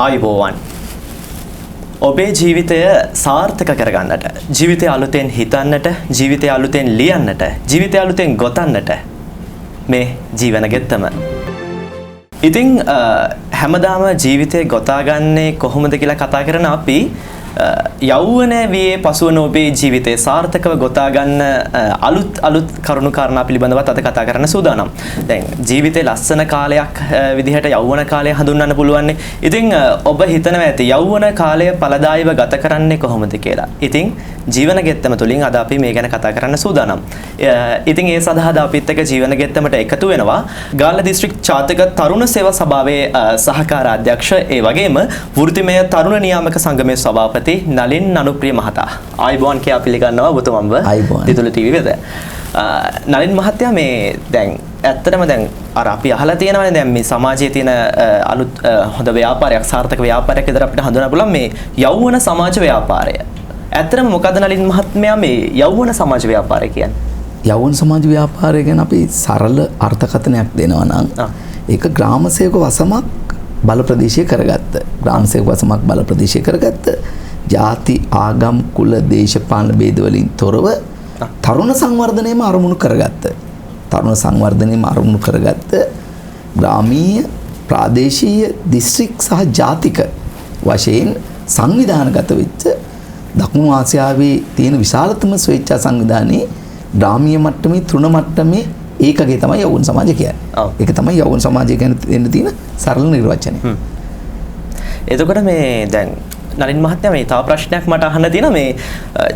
ආයුබෝවන්. ඔබේ ජීවිතය සාර්ථක කරගන්නට, ජීවිතය අලුතෙන් හිතන්නට, ජීවිතය අලුතෙන් ලියන්නට, ජීවිතය අලුතෙන් ගොතන්නට මේ ජීවන ගෙත්තම. ඉතින් හැමදාම ජීවිතය ගොතාගන්නේ කොහොමද කියලා කතා කරන අපි යෞවනයේ වියේ පසුවන ඔබේ ජීවිතේ සාර්ථකව ගොතා ගන්න අලුත් කරුණු කාරණා පිළිබඳව අද කතා කරන්න සූදානම්. දැන් ජීවිතේ ලස්සන කාලයක් විදිහට යෞවන කාලය හඳුන්වන්න පුළුවන්. ඉතින් ඔබ හිතනවා ඇති යෞවන කාලය පළදායිව ගත කරන්නේ කොහොමද කියලා. ඉතින් ජීවන ගෙත්තම තුලින් අද අපි මේ ගැන කතා කරන්න සූදානම්. ඉතින් ඒ සඳහා අපිත් එක්ක ජීවන ගෙත්තමට එකතු වෙනවා ගාල්ල දිස්ත්‍රික් ජාතික තරුණ සේවා සභාවේ සහකාර අධ්‍යක්ෂ ඒ වගේම වෘත්තිමය තරුණ නියාමක සංගමේ සභාපති නලින් අනුප්‍රිය මහතා. ආයුබෝවන් කියා පිළිගන්නවා ඔබතුමන්ව දිතුල ටීවී වෙත. නලින් මහත්තයා මේ දැන් ඇත්තටම දැන් අර අපි අහලා තියෙනවානේ දැන් මේ සමාජයේ තියෙන අලුත් හොඳ ව්‍යාපාරයක් සාර්ථක ව්‍යාපාරයක් විතර අපිට හඳුනන්න පුළුවන් මේ යෞවන සමාජ ව්‍යාපාරය. ඇත්තටම මොකද නලින් මහත්මයා මේ යෞවන සමාජ ව්‍යාපාරය කියන්නේ? යෞවන සමාජ ව්‍යාපාරය ගැන අපි සරල අර්ථකථනයක් දෙනවා නම් ඒක ග්‍රාම සේවක වසමක් බල ප්‍රදේශය කරගත්ත. ග්‍රාම සේවක වසමක් බල ප්‍රදේශය කරගත්ත. ජාති ආගම් කුල දේශපාලන ભેද වලින් තොරව තරුණ සංවර්ධනයේම අරමුණු කරගත්ත. තරුණ සංවර්ධනයේම අරමුණු කරගත්ත ග්‍රාමීය ප්‍රාදේශීය දිස්ත්‍රික් සහ ජාතික වශයෙන් සංවිධානගත වෙච්ච දකුණු ආසියාවේ තියෙන විශාලතම ස්වේච්ඡා සංවිධානයේ ග්‍රාමීය මට්ටමේ තෘණ මට්ටමේ ඒකගේ තමයි යෞවන සමාජය කියන්නේ. ඒක තමයි යෞවන සමාජය ගැන දෙන්න තියෙන සරල නිර්වචනය. එතකොට මේ දැන් නලින් මහත්මයා මේ තව ප්‍රශ්නයක් මට අහන්න තියෙනවා මේ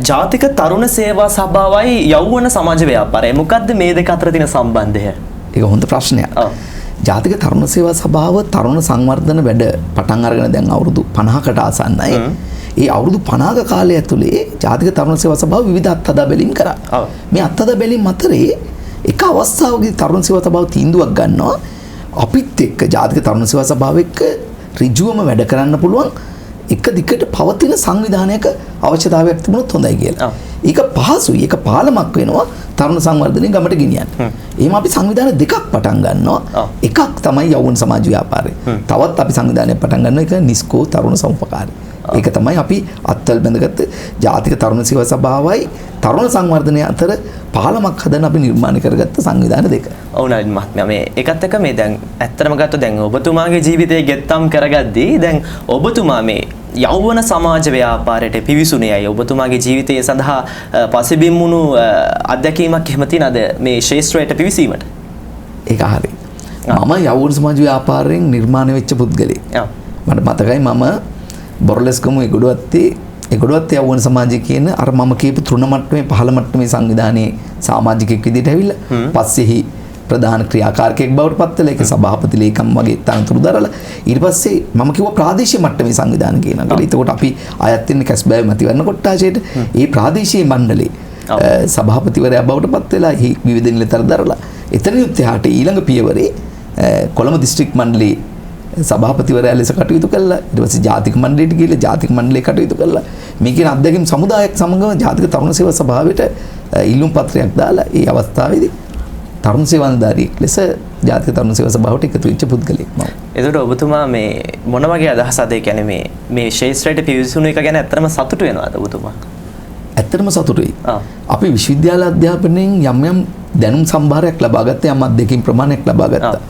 ජාතික තරුණ සේවා සභාවයි යෞවන සමාජ ව්‍යාපාරය මොකද්ද මේ දෙක අතර තියෙන සම්බන්ධය? ඒක හොඳ ප්‍රශ්නයක්. ජාතික තරුණ සේවා සභාව තරුණ සංවර්ධන වැඩ පටන් අරගෙන දැන් අවුරුදු 50කට ආසන්නයි. ඒ අවුරුදු 50ක කාලය ඇතුලේ ජාතික තරුණ සේවා සභාව විවිධ අත්හදා බැලීම් කරා. මේ අත්හදා බැලීම් අතරේ එක අවස්ථාවකදී තරුණ සේවා සභාව තීන්දුවක් ගන්නවා අපිත් එක්ක ජාතික තරුණ සේවා සභාව එක්ක ඍජුවම වැඩ කරන්න පුළුවන් එක දිගට පවතින සංවිධානයක අවශ්‍යතාවයක් තිබුණොත් හොඳයි කියලා. ඒක පහසුයි. ඒක පාලමක් වෙනවා තරුණ සංවර්ධනයේ ගමට ගෙනියන්න. එහෙම අපි සංවිධාන දෙකක් පටන් ගන්නවා. එකක් තමයි යෞවන සමාජ ව්‍යාපාරය. තවත් අපි සංවිධානයක් පටන් ගන්නවා ඒක නිස්කෝ තරුණ සමුපකාරය. ඒක තමයි අපි අත්වල බැඳගත්ත ජාතික තරුණ සේවා සභාවයි තරුණ සංවර්ධනය අතර පහලමක් හදන අපි නිර්මාණය කරගත්ත සංවිධාන දෙක. ඔව් නලින් මහත්මයා මේ ඒකත් එක්ක මේ දැන් ඇත්තටම ගත්තොත් දැන් ඔබතුමාගේ ජීවිතය ගෙත්තම් කරගද්දී දැන් ඔබතුමා මේ යෞවන සමාජ ව්‍යාපාරයට පිවිසුණේයි ඔබතුමාගේ ජීවිතය සඳහා පසුබිම්වුණු අත්දැකීමක් එහෙම තියෙනද මේ ශාස්ත්‍රයට පිවිසීමට? ඒක හරි. මම යෞවන සමාජ ව්‍යාපාරයෙන් නිර්මාණය වෙච්ච පුද්ගලෙක්. මට මතකයි මම බොරලස්ගම ඒගොඩවත්තේ යෞවන සමාජය කියන අර මම කියපු තෘණ මට්ටමේ පහළ මට්ටමේ සංවිධානයේ සමාජිකෙක් විදිහට ඇවිල්ලා පස්සේහි ප්‍රධාන ක්‍රියාකාරකයෙක් බවට පත් වෙලා ඒක සභාපති ලේකම් වගේ තනතුරු දරලා ඊට පස්සේ මම කිව්වා ප්‍රාදේශීය මට්ටමේ සංවිධාන කියන එක. ඒකට අපි අයත් වෙන්නේ කැස්බෑ මැතිවරණ කොට්ටාශයට. ඒ ප්‍රාදේශීය මණ්ඩලේ සභාපතිවරයා බවට පත් වෙලා විවිධ නිලතර දරලා එතනින් එහාට ඊළඟ පියවරේ කොළඹ දිස්ත්‍රික් මණ්ඩලයේ සභාපතිවරයා ලෙස කටයුතු කළා. ඊට පස්සේ ජාතික මණ්ඩලයට ගිහලා ජාතික මණ්ඩලයේ කටයුතු කළා. මේ කියන අත්දැකීම් සමුදායක් සමගම ජාතික තරුණ සේවා සභාවට ඉල්ලුම් පත්‍රයක් දාලා ඒ අවස්ථාවේදී තරුණ සේවාධාරියෙක් ලෙස ජාතික තරුණ සේවා සභාවට එකතු වෙච්ච පුද්ගලෙක් මම. එතකොට ඔබතුමා මේ මොන වගේ අදහසක්ද ඒ කියන්නේ මේ ශාස්ත්‍රයට පිවිසුණු එක ගැන ඇත්තටම සතුටු වෙනවද ඔබතුමා? ඇත්තටම සතුටුයි. අපි විශ්වවිද්‍යාල අධ්‍යාපනයෙන් යම් දැනුම් සම්භාරයක් ලබා ගත්තා යම් අත්දැකීම් ප්‍රමාණයක් ලබා ගත්තා.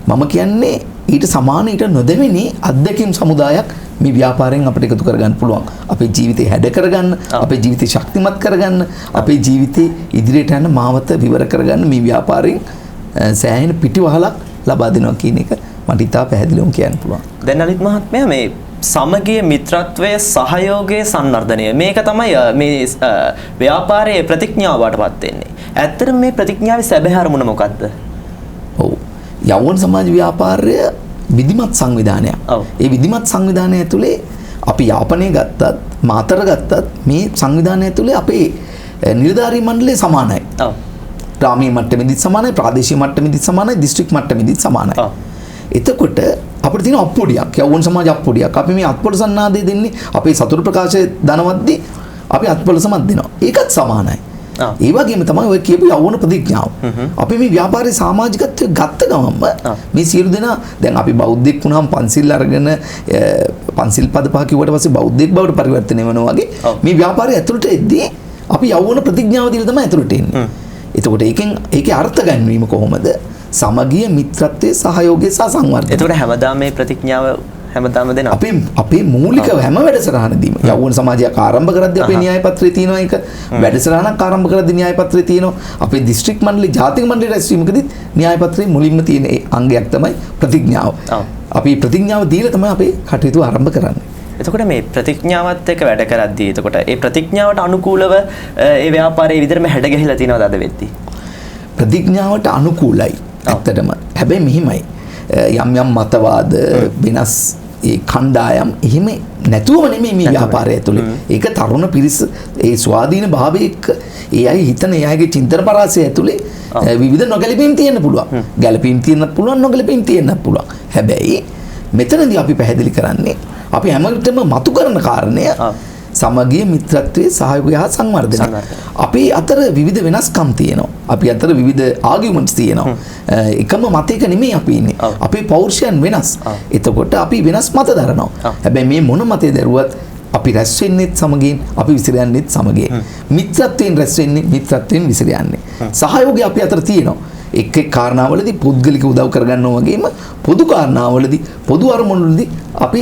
මම කියන්නේ ඊට සමාන ඊට නොදෙවෙනි අත්දැකීම් සමුදායක් මේ ව්‍යාපාරයෙන් අපිට එකතු කරගන්න පුළුවන්. අපේ ජීවිතේ හැඩ කරගන්න, අපේ ජීවිතේ ශක්තිමත් කරගන්න, අපේ ජීවිතේ ඉදිරියට යන මාවත විවර කරගන්න මේ ව්‍යාපාරයෙන් සෑහෙන පිටිවහලක් ලබා දෙනවා කියන එක මට ඉතා පැහැදිලිවම කියන්න පුළුවන්. දැන් නලිත් මහත්මයා මේ සමගිය මිත්‍රත්වයේ සහයෝගයේ සංවර්ධනය මේක තමයි මේ ව්‍යාපාරයේ ප්‍රතිඥාවටපත් වෙන්නේ. ඇත්තටම මේ ප්‍රතිඥාවේ සැබෑ අරමුණ මොකක්ද? ඔව්. යෞවන සමාජ ව්‍යාපාරය විධිමත් සංවිධානයක්. ඒ විධිමත් සංවිධානය ඇතුලේ අපි යාපනය ගත්තත් මාතර ගත්තත් මේ සංවිධානය ඇතුලේ අපේ නිලධාරී මණ්ඩලය සමානයි. ග්‍රාමීය මට්ටමේදීත් සමානයි, ප්‍රාදේශීය මට්ටමේදීත් සමානයි, දිස්ත්‍රික් මට්ටමේදීත් සමානයි. එතකොට අපිට තියෙන අප්පොඩියක් යෞවන සමාජ අප්පොඩියක්. අපි මේ අත්පොළ සන්නාදය දෙන්නේ අපේ සතුරු ප්‍රකාශය දනවද්දී අපි අත්පොළ සමත් දෙනවා. ඒකත් සමානයි. ඒ වගේම තමයි ඔය කියපු යෞවන ප්‍රතිඥාව. අපි මේ ව්‍යාපාරයේ සමාජිකත්වය ගත්ත ගමන්ම මේ සියලු දෙනා දැන් අපි බෞද්ධෙක් වුණාම පන්සිල් අරගෙන පන්සිල් පද පහ කිව්වට පස්සේ බෞද්ධෙක් බවට පරිවර්තනය වෙනවා වගේ මේ ව්‍යාපාරය ඇතුළට එද්දී අපි යෞවන ප්‍රතිඥාව දීලා තමයි ඇතුළට එන්නේ. එතකොට ඒකේ අර්ථ ගැන්වීම කොහොමද? සමගිය, මිත්‍රත්වයේ, සහයෝගයේ සහ සංවර්ධනය. එතකොට හැමදාම මේ ප්‍රතිඥාව හැමදාම දෙනවා. අපේ මූලික හැම වැඩසටහනදීම යෞවන සමාජයක් ආරම්භ කරද්දී අපේ න්‍යාය පත්‍රයේ තියෙනවා ඒක. වැඩසටහනක් ආරම්භ කරද්දී න්‍යාය පත්‍රයේ තියෙනවා. අපේ දිස්ත්‍රික් මණ්ඩල, ජාතික මණ්ඩල රැස්වීමකදී න්‍යාය පත්‍රයේ මුලින්ම තියෙන ඒ අංගයක් තමයි ප්‍රතිඥාව. අපි ප්‍රතිඥාව දීලා තමයි අපේ කටයුතු ආරම්භ කරන්නේ. එතකොට මේ ප්‍රතිඥාවත් එක්ක වැඩ කරද්දී එතකොට ඒ ප්‍රතිඥාවට අනුකූලව ඒ ව්‍යාපාරයේ විතරම හැඩ ගැහිලා තියෙනවද අද වෙද්දී? ප්‍රතිඥාවට අනුකූලයි. ඇත්තටම. හැබැයි මෙහිමයි. යම් මතවාද වෙනස් ඒ කණ්ඩායම් එහෙම නැතුවම නෙමෙයි මේ ව්‍යාපාරය ඇතුලේ. ඒක තරුණ පිරිස ඒ ස්වාධීන භාවයේ එක්ක ඒ අය හිතන ඒ අයගේ චින්තන පරාසය ඇතුලේ විවිධ නොගැලපීම් තියෙන්න පුළුවන්. ගැලපීම් තියෙන්න පුළුවන්, නොගැලපීම් තියෙන්න පුළුවන්. හැබැයි මෙතනදී අපි පැහැදිලි කරන්නේ අපි හැමෝටම මතු කරන කාරණය සමගිය, මිත්‍රත්වයේ, සහයෝගය හා සංවර්ධනය. අපි අතර විවිධ වෙනස්කම් තියෙනවා. අපි අතර විවිධ ආගියුමන්ට්ස් තියෙනවා. එකම මතයක නෙමෙයි අපි ඉන්නේ. අපේ පෞරුෂයන් වෙනස්. එතකොට අපි වෙනස් මත දරනවා. හැබැයි මේ මොන මතේ දරුවත් අපි රැස් වෙන්නේත් සමගියෙන්, අපි විසිර යන්නේත් සමගියෙන්. මිත්‍රත්වයෙන් රැස් වෙන්නේ, මිත්‍රත්වයෙන් විසිර යන්නේ. සහයෝගය අපි අතර තියෙනවා. එක් කාරණාවලදී පුද්ගලික උදව් කරගන්නවා වගේම පොදු කාරණාවලදී, පොදු අරමුණුවලදී අපි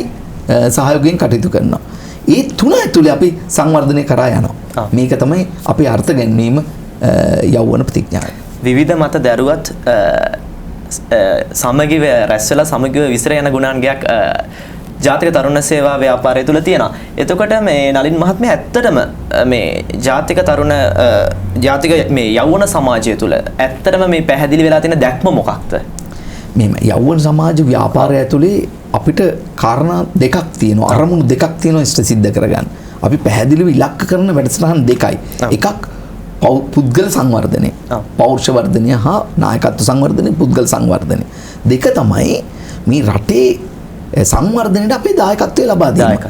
සහයෝගයෙන් කටයුතු කරනවා. ඒ තුන ඇතුලේ අපි සංවර්ධනය කරා යනවා. මේක තමයි අපේ අර්ථ ගැන්වීම යෞවන ප්‍රතිඥාව. විවිධ මත දරුවත් සමගිව රැස් වෙලා සමගිව විසිර යන ගුණාංගයක් ජාතික තරුණ සේවා ව්‍යාපාරය තුල තියෙනවා. එතකොට මේ නලින් මහත්මයා ඇත්තටම මේ ජාතික තරුණ ජාතික මේ යෞවන සමාජය තුල ඇත්තටම මේ පැහැදිලි වෙලා තියෙන දැක්ම මොකක්ද? මේ යෞවන සමාජ ව්‍යාපාරය ඇතුලේ අපිට කාරණා දෙකක් තියෙනවා, අරමුණු දෙකක් තියෙනවා ඉෂ්ට සිද්ධ කරගන්න. අපි පැහැදිලිව ඉලක්ක කරන වැඩසටහන් දෙකයි. එකක් පුද්ගල සංවර්ධනය, පෞරුෂ වර්ධනය හා නායකත්ව සංවර්ධනය, පුද්ගල සංවර්ධනය. දෙක තමයි මේ රටේ සංවර්ධනයට අපේ දායකත්වය ලබා දීම.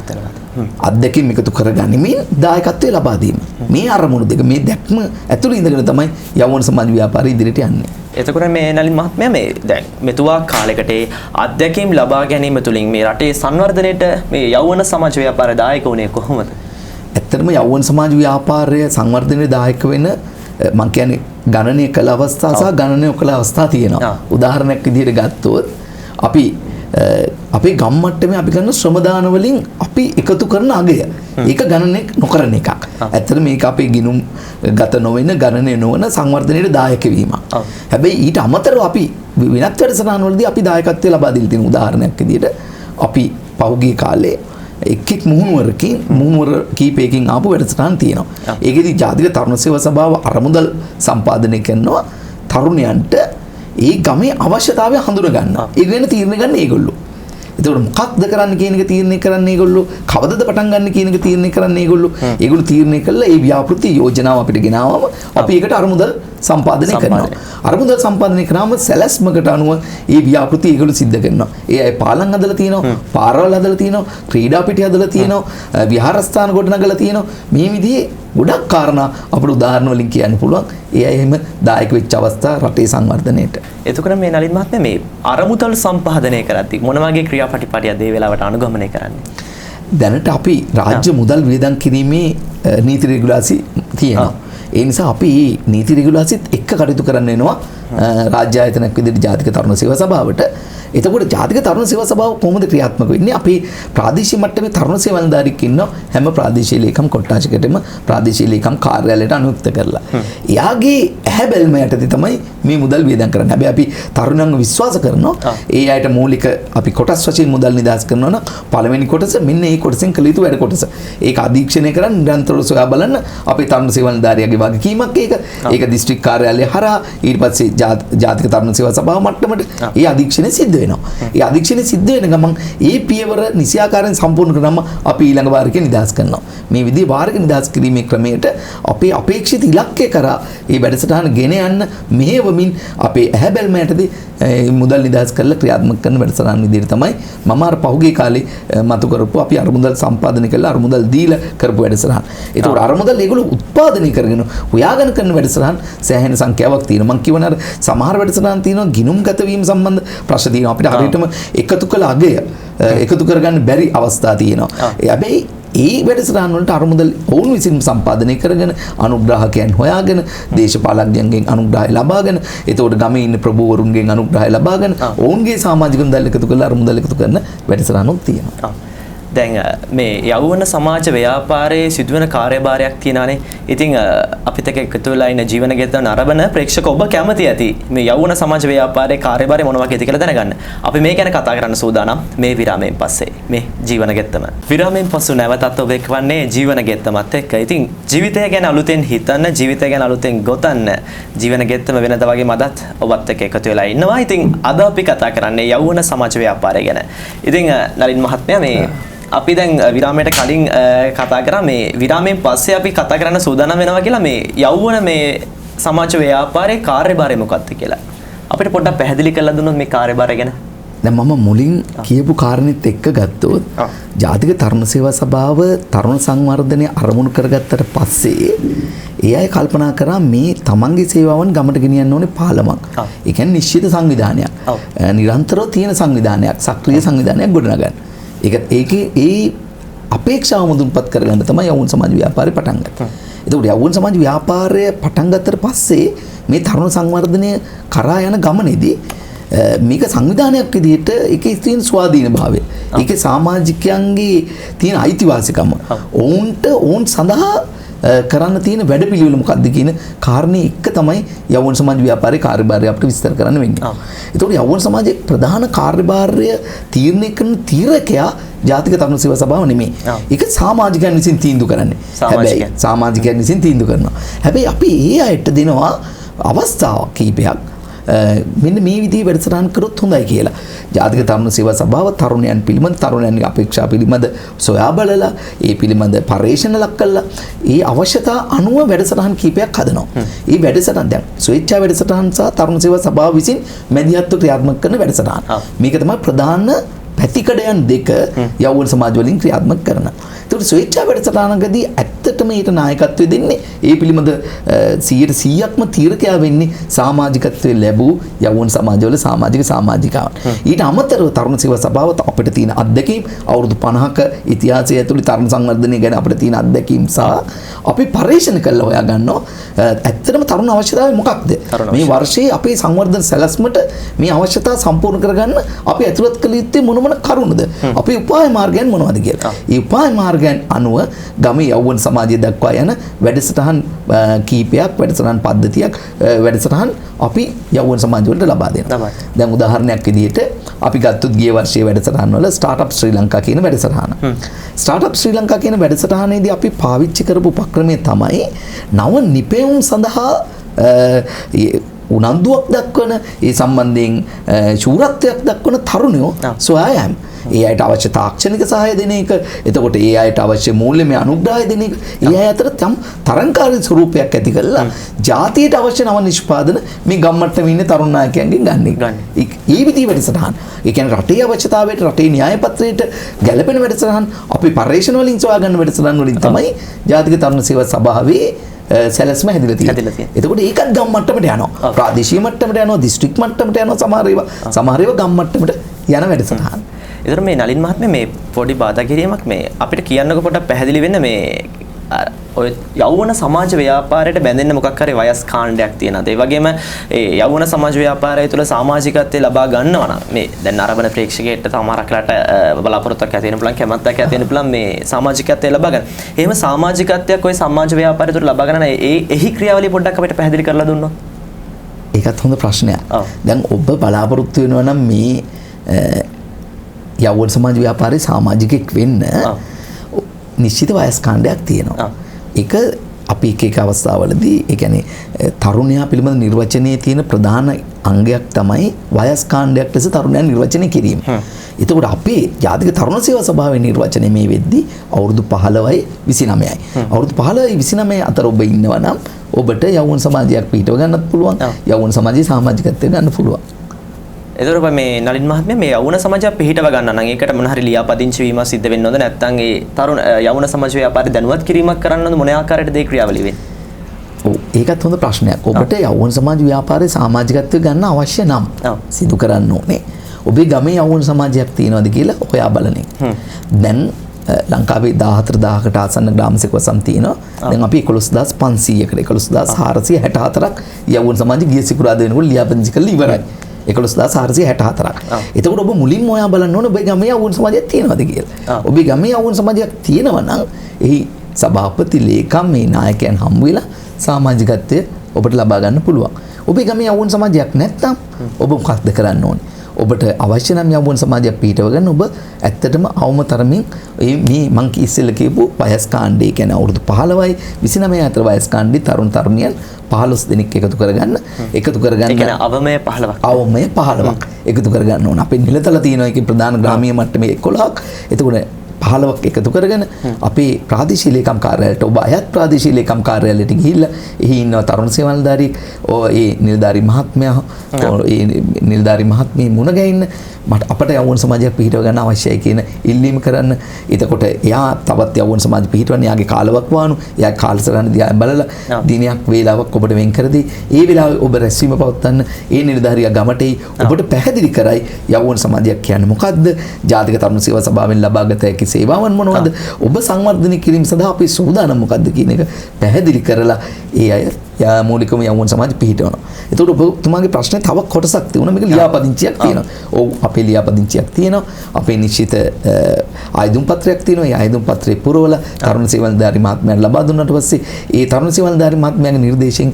අත්දැකීම් එකතු කරගනිමින් දායකත්වය ලබා දීම. මේ අරමුණු දෙක, මේ දැක්ම ඇතුළේ ඉඳගෙන තමයි යෞවන සමාජ ව්‍යාපාරය ඉදිරියට යන්නේ. එතකොට මේ නලින් මහත්මයා මේ දැන් මෙතුවා කාලයකට අත්දැකීම් ලබා ගැනීම තුළින් මේ රටේ සංවර්ධනයට මේ යෞවන සමාජ ව්‍යාපාරය දායක වුණේ කොහොමද? ඇත්තටම යෞවන සමාජ ව්‍යාපාරය සංවර්ධනයට දායක වෙන මම කියන්නේ ගණනය කළ අවස්ථා සහ ගණනය නොකළ අවස්ථා තියෙනවා. උදාහරණයක් විදිහට ගත්තොත් අපි අපේ ගම් මට්ටමේ අපි කරන ශ්‍රම දාන වලින් අපි එකතු කරන අගය ඒක ගණනය නොකරන එකක්. ඇත්තට මේක අපේ ගිනුම් ගත නොවන ගණනය නොවන සංවර්ධනයේ දායක වීම. හැබැයි ඊට අමතරව අපි වෙනත් වැඩසටහන් වලදී අපි දායකත්වය ලබා දීලා තියෙන උදාහරණයක් විදිහට අපි පහුගිය කාලේ එක් මුහුණුවර කීපයකින් ආපු වැඩසටහන් තියෙනවා. ඒකෙදි ජාතික තරුණ සේවා සභාව අරමුදල් සම්පාදනය කරනවා තරුණයන්ට ඒ ගමේ අවශ්‍යතාවය හඳුන ගන්නවා. ඒ ගැන තීරණය ගන්න ඒගොල්ලෝ. එතකොට මොකක්ද කරන්න කියන එක තීරණය කරන්නේ ඒගොල්ලෝ. කවදද පටන් ගන්න කියන එක තීරණය කරන්නේ ඒගොල්ලෝ. ඒගොල්ලෝ තීරණය කළා ඒ ව්‍යාපෘති යෝජනාව අපිට ගෙනාවම අපි ඒකට අරමුදල් සම්පාදනය කරනවා. අරමුදල් සම්පාදනය කරාම සැලැස්මකට අනුව ඒ ව්‍යාපෘති ඒගොල්ලෝ සිද්ධ කරනවා. ඒ අය පාලම් හදලා තියෙනවා, පාරවල් හදලා තියෙනවා, ක්‍රීඩා පිටි හදලා තියෙනවා, විහාරස්ථාන ගොඩනගලා තියෙනවා. මේ විදිහේ ගොඩක් කාරණා අපිට උදාහරණ වලින් කියන්න පුළුවන්. ඒ අය එහෙම දායක වෙච්ච අවස්ථා රටේ සංවර්ධනයට. එතකොට මේ නලින් මහත්මයා මේ අරමුදල් සම්පාදනය කරද්දී මොන වගේ ක්‍රියාපටිපාටියද ඒ වෙලාවට අනුගමනය කරන්නේ? දැනට අපි රාජ්‍ය මුදල් වියදම් කිරීමේ නීති රෙගුලාසි තියෙනවා. ඒ නිසා අපි මේ නීති රෙගුලාසිත් එක්ක කටයුතු කරන්න වෙනවා රාජ්‍ය ආයතනයක් විදිහට ජාතික තරුණ සේවා සභාවට. එතකොට ජාතික තරුණ සේවා සභාව කොහොමද ක්‍රියාත්මක වෙන්නේ? අපි ප්‍රාදේශීය මට්ටමේ තරුණ සේවා නිලධාරියෙක් ඉන්නවා හැම ප්‍රාදේශීය ලේකම් කොට්ටාශයකටම ප්‍රාදේශීය ලේකම් කාර්යාලයට අනුයුක්ත කරලා. එයාගේ ඇහැ බැල්ම යටතේ තමයි මේ මුදල් වියදම් කරන්නේ. හැබැයි අපි තරුණයන්ව විශ්වාස කරනවා ඒ අයට මූලික අපි කොටස් වශයෙන් මුදල් නිදාස් කරනවා නම් පළවෙනි කොටස මෙන්න මේ කොටසෙන් කළ යුතු වැඩ කොටස. ඒක අධීක්ෂණය කරන් නිරන්තරව සොයා බලන්න අපේ තරුණ සේවා නිලධාරියාගේ වගකීමක් ඒක. ඒක දිස්ත්‍රික් කාර්යාලය හරහා ඊට පස්සේ ජාතික තරුණ සේවා සභාව මට්ටමට ඒ අධීක්ෂණය සිද්ධ වෙනවා. ඒ අධීක්ෂණය සිද්ධ වෙන ගමන් ඒ පියවර නිසියාකාරයෙන් සම්පූර්ණ කරනම අපි ඊළඟ වාරිකේ නිදහස් කරනවා. මේ විදිහේ වාරික නිදහස් කිරීමේ ක්‍රමයට අපේ අපේක්ෂිත ඉලක්කය කරා මේ වැඩසටහන ගෙන යන්න මෙහෙවමින් අපේ ඇහැ බැල්මයටදී මුදල් නිදහස් කරලා ක්‍රියාත්මක කරන වැඩසටහන විදිහට තමයි මම අර පහුගිය කාලේ මතු කරපු අපි අරමුදල් සම්පාදනය කරලා අරමුදල් දීලා කරපු වැඩසටහන. ඒතකොට අරමුදල් ඒගොල්ලෝ උත්පාදනය කරගෙන හොයාගෙන කරන වැඩසටහන් සෑහෙන සංඛ්‍යාවක් තියෙනවා. මම කියවන අර සමහර වැඩසටහන් තියෙනවා ගිණුම්ගත වීම සම්බන්ධ ප්‍රශ්න තියෙනවා. අපිට හරියටම එකතු කළ අගය එකතු කරගන්න බැරි අවස්ථා තියෙනවා. හැබැයි ඒ වැඩසටහන් වලට අරමුදල් ඔවුන් විසින් සම්පාදනය කරගෙන අනුග්‍රාහකයන් හොයාගෙන දේශපාලඥයන්ගෙන් අනුග්‍රහය ලබාගෙන එතකොට ගමේ ඉන්න ප්‍රභූවරුන්ගෙන් අනුග්‍රහය ලබාගෙන ඔවුන්ගේ සමාජික මුදල් එකතු කරලා අරමුදල් එකතු කරන වැඩසටහනක් තියෙනවා. දැන් මේ යෞවන සමාජ ව්‍යාපාරයේ සිදුවන කාර්යභාරයක් තියෙනවානේ. ඉතින් අපිත් එක්ක එකතු වෙලා ඉන්න ජීවන ගෙතන අරබන ප්‍රේක්ෂක ඔබ කැමති ඇති මේ යෞවන සමාජ ව්‍යාපාරයේ කාර්යභාරය මොන වගේද කියලා දැනගන්න. අපි මේ ගැන කතා කරන්න සූදානම් මේ විරාමයෙන් පස්සේ. මේ ජීවන ගෙතම. විරාමයෙන් පසු නැවතත් ඔබ එක්වන්නේ ජීවන ගෙතමත් එක්ක. ඉතින් ජීවිතය ගැන අලුතෙන් හිතන්න, ජීවිතය ගැන අලුතෙන් ගොතන්න. ජීවන ගෙතම වෙනද වගේ මදත් ඔබත් එක්ක එකතු වෙලා ඉන්නවා. ඉතින් අද අපි කතා කරන්නේ යෞවන සමාජ ව්‍යාපාරය ගැන. ඉතින් නලින් මහත්මයා මේ අපි දැන් විරාමයට කලින් කතා කරා මේ විරාමයෙන් පස්සේ අපි කතා කරන්න සූදානම් වෙනවා කියලා මේ යෞවන මේ සමාජ ව්‍යාපාරයේ කාර්යභාරය මොකක්ද කියලා. අපිට පොඩ්ඩක් පැහැදිලි කරලා දුන්නොත් මේ කාර්යභාරය ගැන. දැන් මම මුලින් කියපු කාරණෙත් එක්ක ගත්තොත් ජාතික තරුණ සේවා සභාව තරුණ සංවර්ධනය අරමුණු කරගත්තට පස්සේ ඒ අය කල්පනා කරා මේ තමන්ගේ සේවාවන් ගමට ගෙනියන්න ඕනේ පාලමක්. ඒ කියන්නේ නිශ්චිත සංවිධානයක්. නිරන්තරව තියෙන සංවිධානයක්, සක්‍රීය සංවිධානයක් ගොඩනගන්න. ඒකේ ඒ අපේක්ෂාව මුදුන්පත් කරගන්න තමයි යෞවන සමාජ ව්‍යාපාරය පටන් ගත්තේ. එතකොට යෞවන සමාජ ව්‍යාපාරය පටන් ගත්තට පස්සේ මේ තරුණ සංවර්ධනය කරා යන ගමනේදී මේක සංවිධානයක් විදිහට ඒකේ තියෙන ස්වාධීන භාවය, ඒකේ සමාජිකයන්ගේ තියෙන අයිතිවාසිකම, ඔවුන් සඳහා කරන්න තියෙන වැඩපිළිවෙල මොකක්ද කියන කාරණේ එක තමයි යෞවන සමාජ ව්‍යාපාරයේ කාර්යභාරය අපිට විස්තර කරන්න වෙන්නේ. ඒතකොට යෞවන සමාජයේ ප්‍රධාන කාර්යභාරය තීරණය කරන තීරකයා ජාතික තරුණ සේවා සභාව නෙමෙයි. ඒක සමාජිකයන් විසින් තීන්දුව කරන්නේ. හැබැයි සමාජිකයන් විසින් තීන්දුව කරනවා. හැබැයි අපි ඒ අයට දෙනවා අවස්ථාවක් කීපයක්. මෙන්න මේ විදිහේ වැඩසටහන් කරොත් හොඳයි කියලා. ජාතික තරුණ සේවා සභාව තරුණයන් පිළිබඳ තරුණයන්ගේ අපේක්ෂා පිළිබඳ සොයා බලලා ඒ පිළිබඳ පරීක්ෂණ ලක් කළා. ඒ අවශ්‍යතා අනුව වැඩසටහන් කීපයක් හදනවා. මේ වැඩසටහන් දැන් ස්වේච්ඡා වැඩසටහන් සහ තරුණ සේවා සභාව විසින් මැදිහත්ව ක්‍රියාත්මක කරන වැඩසටහන්. මේක තමයි ප්‍රධාන පැතිකඩයන් දෙක යෞවන සමාජ වලින් ක්‍රියාත්මක කරන. ඒකට ස්වේච්ඡා වැඩසටහනකදී ඇත්තටම ඊට නායකත්වය දෙන්නේ ඒ පිළිබඳ 100%ක්ම තීරකයා වෙන්නේ සමාජිකත්වයේ ලැබූ යෞවන සමාජවල සමාජිකාවන්. ඊට අමතරව තරුණ සේවා සභාව අපිට තියෙන අත්දැකීම් අවුරුදු 50ක ඉතිහාසය ඇතුළේ තරුණ සංවර්ධනය ගැන අපිට තියෙන අත්දැකීම් සහ අපි පරීක්ෂණ කළා හොයා ගන්නවා ඇත්තටම තරුණ අවශ්‍යතාවය මොකක්ද? මේ වර්ෂයේ අපේ සංවර්ධන සැලැස්මට මේ අවශ්‍යතාව සම්පූර්ණ කරගන්න අපි ඇතුළත් කළ යුත්තේ මොන කරුණද? අපේ උපාය මාර්ගයන් මොනවද කියලා. මේ උපාය මාර්ගයන් අනුව ගමේ යෞවන සමාජය දක්වා යන වැඩසටහන් කීපයක්, වැඩසටහන් පද්ධතියක්, වැඩසටහන් අපි යෞවන සමාජ වලට ලබා දෙනවා. දැන් උදාහරණයක් විදිහට අපි ගත්තොත් ගිය වර්ෂයේ වැඩසටහන් වල ස්ටාර්ට්අප් ශ්‍රී ලංකා කියන වැඩසටහන. ස්ටාර්ට්අප් ශ්‍රී ලංකා කියන වැඩසටහනේදී අපි පාවිච්චි කරපු උපක්‍රමය තමයි නව නිපැයුම් සඳහා උනන්දුවක් දක්වන ඒ සම්බන්ධයෙන් ශූරත්වයක් දක්වන තරුණයෝ සොයා යාම. ඒ අයට අවශ්‍ය තාක්ෂණික සහාය දෙන එක, එතකොට ඒ අයට අවශ්‍ය මූල්‍යමය අනුග්‍රහය දෙන එක, ඒ අය අතර තරංකාරී ස්වරූපයක් ඇති කරලා ජාතියට අවශ්‍ය නව නිෂ්පාදන මේ ගම්මට්ටමේ ඉන්න තරුණ නායකයන්ගෙන් ගන්න. ඒ විදිහේ වැඩසටහන්. ඒ කියන්නේ රටේ අවශ්‍යතාවයට, රටේ න්‍යාය පත්‍රයට ගැළපෙන වැඩසටහන්, අපි පර්යේෂණ වලින් සොයා ගන්න වැඩසටහන් වලින් තමයි ජාතික තරුණ සේවා සභාවේ සැලැස්ම හැදිලා තියෙනවා. එතකොට ඒකත් ගම් මට්ටමට යනවා. ප්‍රාදේශීය මට්ටමට යනවා, දිස්ත්‍රික් මට්ටමට යනවා, සමහර ඒවා ගම් මට්ටමට යන වැඩසටහන්. ඒතර මේ නලින් මහත්මයා මේ පොඩි බාධා කිරීමක් මේ අපිට කියන්නකො පොඩ්ඩක් පැහැදිලි වෙන්න මේ ඔය යෞවන සමාජ ව්‍යාපාරයට බැඳෙන්න මොකක් හරි වයස් කාණ්ඩයක් තියෙනවාද? ඒ වගේම ඒ යෞවන සමාජ ව්‍යාපාරය තුළ සමාජිකත්වය ලබා ගන්නවා නම් මේ දැන් අරබන ප්‍රේක්ෂකයෙක්ට සමහරක්ලට බලාපොරොත්තුවක් ඇති වෙන පුළුවන්, කැමැත්තක් ඇති වෙන පුළුවන් මේ සමාජිකත්වය ලබා ගන්න. එහෙම සමාජිකත්වයක් ඔය සමාජ ව්‍යාපාරය තුළ ලබා ගන්න එහි ක්‍රියාවලිය පොඩ්ඩක් අපිට පැහැදිලි කරලා දුන්නොත්. ඒකත් හොඳ ප්‍රශ්නයක්. දැන් ඔබ බලාපොරොත්තු වෙනවා නම් මේ යෞවන සමාජ ව්‍යාපාරයේ සමාජිකෙක් වෙන්න නිශ්චිත වයස් කාණ්ඩයක් තියෙනවා. ඒක අපි එක අවස්ථාවලදී ඒ කියන්නේ තරුණයා පිළිබඳ නිර්වචනයේ තියෙන ප්‍රධාන අංගයක් තමයි වයස් කාණ්ඩයක් ලෙස තරුණයන් නිර්වචනය කිරීම. එතකොට අපේ ජාතික තරුණ සේවා සභාවේ නිර්වචනය මේ වෙද්දී අවුරුදු 15යි 29යි. අවුරුදු 15යි 29 අතර ඔබ ඉන්නවා නම් ඔබට යෞවන සමාජයක් පිටව ගන්නත් පුළුවන්. යෞවන සමාජයේ සමාජිකත්වය ගන්න පුළුවන්. එතකොට මේ නලින් මහත්මයා මේ යෞවන සමාජය පිළිහිටව ගන්න නම් ඒකට මොන හරි ලියාපදිංචි වීමක් සිද්ධ වෙන්න ඕනද නැත්නම් ඒ තරුණ යෞවන සමාජ ව්‍යාපාරي දැනුවත් කිරීමක් කරන්න ඕනද මොන ආකාරයකටද ඒ ක්‍රියාවලිය වෙන්නේ? ඔව් ඒකත් හොඳ ප්‍රශ්නයක්. ඔබට යෞවන සමාජ ව්‍යාපාරයේ සමාජිකත්වය ගන්න අවශ්‍ය නම් සිදු කරන්න ඕනේ. ඔබේ ගමේ යෞවන සමාජයක් තියෙනවද කියලා හොයා බලන එක. දැන් ලංකාවේ 14000කට ආසන්න ග්‍රාම සේවකයන් තියෙනවා. දැන් අපි 11500කට 11464ක් යෞවන සමාජ ගිය සිකුරාදා වෙනකොට ලියාපදිංචි කරලා ඉවරයි. 11464ක්. එතකොට ඔබ මුලින්ම හොයා බලන්න ඕනේ ඔබේ ගමේ යෞවන සමාජයක් තියෙනවද කියලා. ඔබේ ගමේ යෞවන සමාජයක් තියෙනවා නම් එහි සභාපති ලේකම් මේ නායකයන් හම්බ වෙලා සමාජිකත්වය ඔබට ලබා ගන්න පුළුවන්. ඔබේ ගමේ යෞවන සමාජයක් නැත්නම් ඔබ මොකක්ද කරන්න ඕනේ? ඔබට අවශ්‍ය නම් යෞවන සමාජයක් පිටව ගන්න ඔබ ඇත්තටම අවම තරමින් මේ මං ඉස්සෙල්ලා කියපු වයස් කාණ්ඩේ කියන්නේ අවුරුදු 15යි 29 අතර වයස් කාණ්ඩේ තරුණ තරුණියන් 15 දෙනෙක් එකතු කරගන්න ඒ කියන්නේ අවමය 15ක් අවමය 15ක් එකතු කරගන්න ඕන. අපේ නිලතල තියෙනවා ඒකේ ප්‍රධාන ග්‍රාමීය මට්ටමේ 11ක්. එතකොට 15ක් එකතු කරගෙන අපේ ප්‍රාදේශීය ලේකම් කාර්යාලයට ඔබ අයත් ප්‍රාදේශීය ලේකම් කාර්යාලයට ගිහිල්ලා එහි ඉන්න තරුණ සේවා නිලධාරී ඒ නිලධාරී මහත්මයා ඒ නිලධාරී මහත්මිය මුණ ගැහින්න මට අපට යෞවන සමාජයක් පිහිටව ගන්න අවශ්‍යයි කියන ඉල්ලීම කරන්න. එතකොට එයා තවත් යෞවන සමාජ පිහිටවන්න යාගේ කාලවකවානු එයා කාලසටහන දිහා බලලා දිනයක් වේලාවක් ඔබට වෙන් කර දී ඒ වෙලාවේ ඔබ රැස්වීම පවත්වන්න ඒ නිලධාරියා ගමටේ ඔබට පැහැදිලි කරයි යෞවන සමාජයක් කියන්නේ මොකක්ද? ජාතික තරුණ සේවා සභාවෙන් ලබාගත හැකි සේවාවන් මොනවද? ඔබ සංවර්ධනය කිරීම සඳහා අපි සූදානම් මොකක්ද කියන එක පැහැදිලි කරලා ඒ අය මූලිකම යෞවන සමාජ පිහිටවනවා. එතකොට ඔබතුමාගේ ප්‍රශ්නේ තව කොටසක් තියෙනවා. මේක ලියාපදිංචියක් තියෙනවා. ඔව් අපේ ලියාපදිංචියක් තියෙනවා. අපේ නිශ්චිත ආයුධ පත්‍රයක් තියෙනවා. ඒ ආයුධ පත්‍රේ පුරවලා තරුණ සේවා නිලධාරී මහත්මයාට ලබා දුන්නාට පස්සේ ඒ තරුණ සේවා නිලධාරී මහත්මයාගේ නිර්දේශයෙන්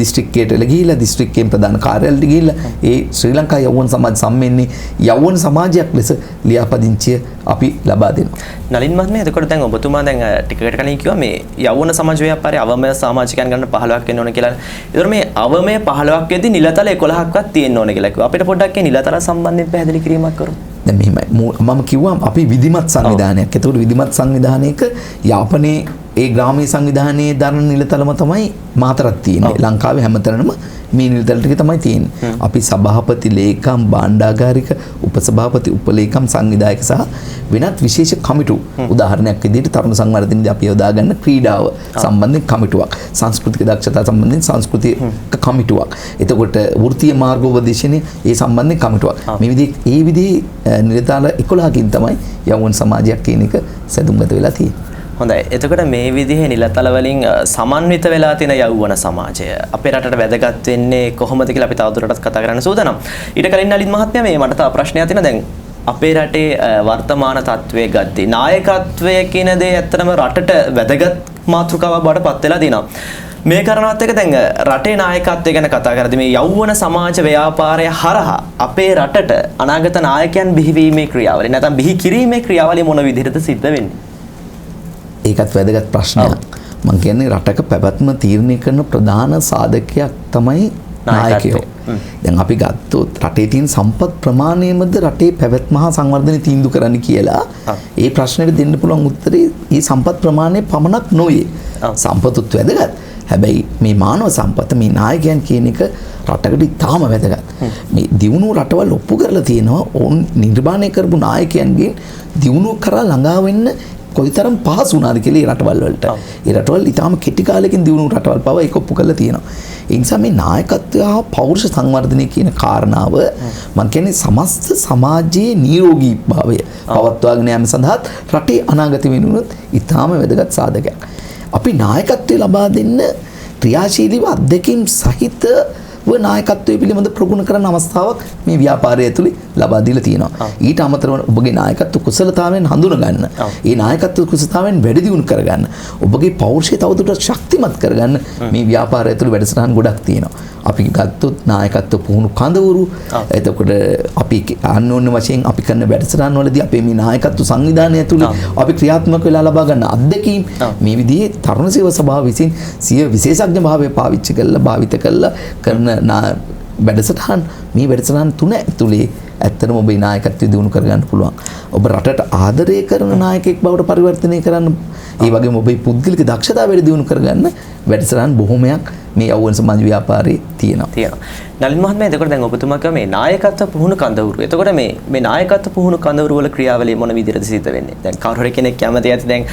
දිස්ත්‍රික්කයට ගිහිල්ලා දිස්ත්‍රික්කයෙන් ප්‍රධාන කාර්යාලයට ගිහිල්ලා ඒ ශ්‍රී ලංකා යෞවන සමාජ සම්මේලනයේ යෞවන සමාජයක් ලෙස ලියාපදිංචිය අපි ලබා දෙනවා. නලින් මහත්මයා එතකොට දැන් ඔබතුමා දැන් ටිකකට කලින් කිව්වා මේ යෞවන සමාජ ව්‍යාපාරයේ අවමය සමාජිකයන් ගන්න 15ක් වෙන්න ඕන කියලා. ඒතර මේ අවමය 15ක් වෙද්දී නිලතල 11ක්වත් තියෙන්න ඕන කියලා කිව්වා. අපිට පොඩ්ඩක් ඒ නිලතල සම්බන්ධයෙන් පැහැදිලි කිරීමක් කරමු. දැන් මෙහෙමයි මම කිව්වා අපි විධිමත් සංවිධානයක්. ඒතකොට විධිමත් සංවිධානයක යාපනයේ ඒ ග්‍රාමීය සංවිධානයේ දරන නිලතලම තමයි මාතරක් තියෙන්නේ. ලංකාවේ හැමතැනම මේ නිලතල ටික තමයි තියෙන්නේ. අපි සභාපති ලේකම් භාණ්ඩාගාරික උපසභාපති උපලේකම් සංවිධායක සහ වෙනත් විශේෂ කමිටු උදාහරණයක් විදිහට තරුණ සංවර්ධනයේදී අපි යොදාගන්න ක්‍රීඩාව සම්බන්ධයෙන් කමිටුවක් සංස්කෘතික දක්ෂතා සම්බන්ධයෙන් සංස්කෘතික කමිටුවක් එතකොට වෘත්තීය මාර්ගෝපදේශනයේ ඒ සම්බන්ධයෙන් කමිටුවක් මේ විදිහේ නිලතල 11කින් තමයි යෞවන සමාජයක් කියන එක සැදුම්ගත වෙලා තියෙන්නේ. හොඳයි. එතකොට මේ විදිහේ නිලතල වලින් සමන්විත වෙලා තියෙන යෞවන සමාජය අපේ රටට වැදගත් වෙන්නේ කොහොමද කියලා අපි තවදුරටත් කතා කරන්න සූදානම්. ඊට කලින් නලින් මහත්මයා මේ මට තව ප්‍රශ්නයක් තියෙනවා. දැන් අපේ රටේ වර්තමාන තත්ත්වයේ ගද්දී නායකත්වය කියන දේ ඇත්තටම රටට වැදගත් මාතෘකාවක් බවට පත් වෙලා තියෙනවා. මේ කරනවත් එක දැන් රටේ නායකත්වය ගැන කතා කරද්දී මේ යෞවන සමාජ ව්‍යාපාරය හරහා අපේ රටට අනාගත නායකයන් බිහිවීමේ ක්‍රියාවලිය නැත්නම් බිහි කිරීමේ ක්‍රියාවලිය මොන විදිහටද සිද්ධ වෙන්නේ? ඒකත් වැදගත් ප්‍රශ්නයක්. මම කියන්නේ රටක පැවැත්ම තීරණය කරන ප්‍රධාන සාධකයක් තමයි නායකයෝ. දැන් අපි ගත්තොත් රටේ තියෙන සම්පත් ප්‍රමාණයමද රටේ පැවැත්ම හා සංවර්ධනය තීන්දුව කරන්න කියලා ඒ ප්‍රශ්නෙට දෙන්න පුළුවන් උත්තරේ මේ සම්පත් ප්‍රමාණය පමණක් නොවේ. සම්පතුත් වැදගත්. හැබැයි මේ මානව සම්පත මේ නායකයන් කියන එක රටකට ඉතාම වැදගත්. මේ දියුණුව රටවල් ඔප්පු කරලා තියෙනවා ඕන් නිර්මාණය කරපු නායකයන්ගෙන් දියුණුව කරා ළඟා වෙන්න කොයිතරම් පහසු වුණාද කියලා ඒ රටවල් වලට. ඒ රටවල් ඊටාම කෙටි කාලෙකින් දියුණු රටවල් පව ඒක ඔප්පු කරලා තියෙනවා. ඒ නිසා මේ නායකත්වය හා පෞරුෂ සංවර්ධනය කියන කාරණාව මම කියන්නේ සමස්ත සමාජයේ නිරෝගී භාවය පවත්වාගෙන යාම සඳහා රටේ අනාගත වෙනුනොත් ඊටාම වැදගත් සාධකයක්. අපි නායකත්වය ලබා දෙන්න ක්‍රියාශීලීව අධ්‍යක්ෂින් සහිත නායකත්වයේ පිළිබඳ ප්‍රගුණ කරන අවස්ථාවක් මේ ව්‍යාපාරය ඇතුලේ ලබා දීලා තියෙනවා. ඊට අමතරව ඔබගේ නායකත්ව කුසලතාවයෙන් හඳුනා ගන්න. ඒ නායකත්ව කුසලතාවයෙන් වැඩි දියුණු කරගන්න. ඔබගේ පෞරුෂය තවදුරටත් ශක්තිමත් කරගන්න මේ ව්‍යාපාරය ඇතුලේ වැඩසටහන් ගොඩක් තියෙනවා. අපි ගත්තොත් නායකත්ව පුහුණු කඳවුරු එතකොට අපි අන්‍යෝන්‍ය වශයෙන් අපි කරන වැඩසටහන් වලදී අපේ මේ නායකත්ව සංවිධානය ඇතුළේ අපි ක්‍රියාත්මක වෙලා ලබා ගන්න අත්දැකීම් මේ විදිහේ තරුණ සේවා සභාව විසින් සිය විශේෂඥ භාවය පාවිච්චි කරලා භාවිත කරලා කරන වැඩසටහන් මේ වැඩසටහන් තුන ඇතුළේ ඇත්තටම ඔබේ නායකත්වය දිනු කරගන්න පුළුවන්. ඔබ රටට ආදරය කරන නායකයෙක් බවට පරිවර්තනය කරන්න ඒ වගේම ඔබේ පුද්ගලික දක්ෂතාව වැඩි දියුණු කරගන්න වැඩසටහන් බොහොමයක් මේ යෞවන සමාජ ව්‍යාපාරයේ තියෙනවා. නලින් මහත්මයා එතකොට දැන් ඔබතුමා කිව්වා මේ නායකත්ව පුහුණු කඳවුරු. එතකොට මේ නායකත්ව පුහුණු කඳවුරු වල ක්‍රියාවලිය මොන විදිහටද සිද්ධ වෙන්නේ? දැන් කවුරු හරි කෙනෙක් කැමති ඇති දැන්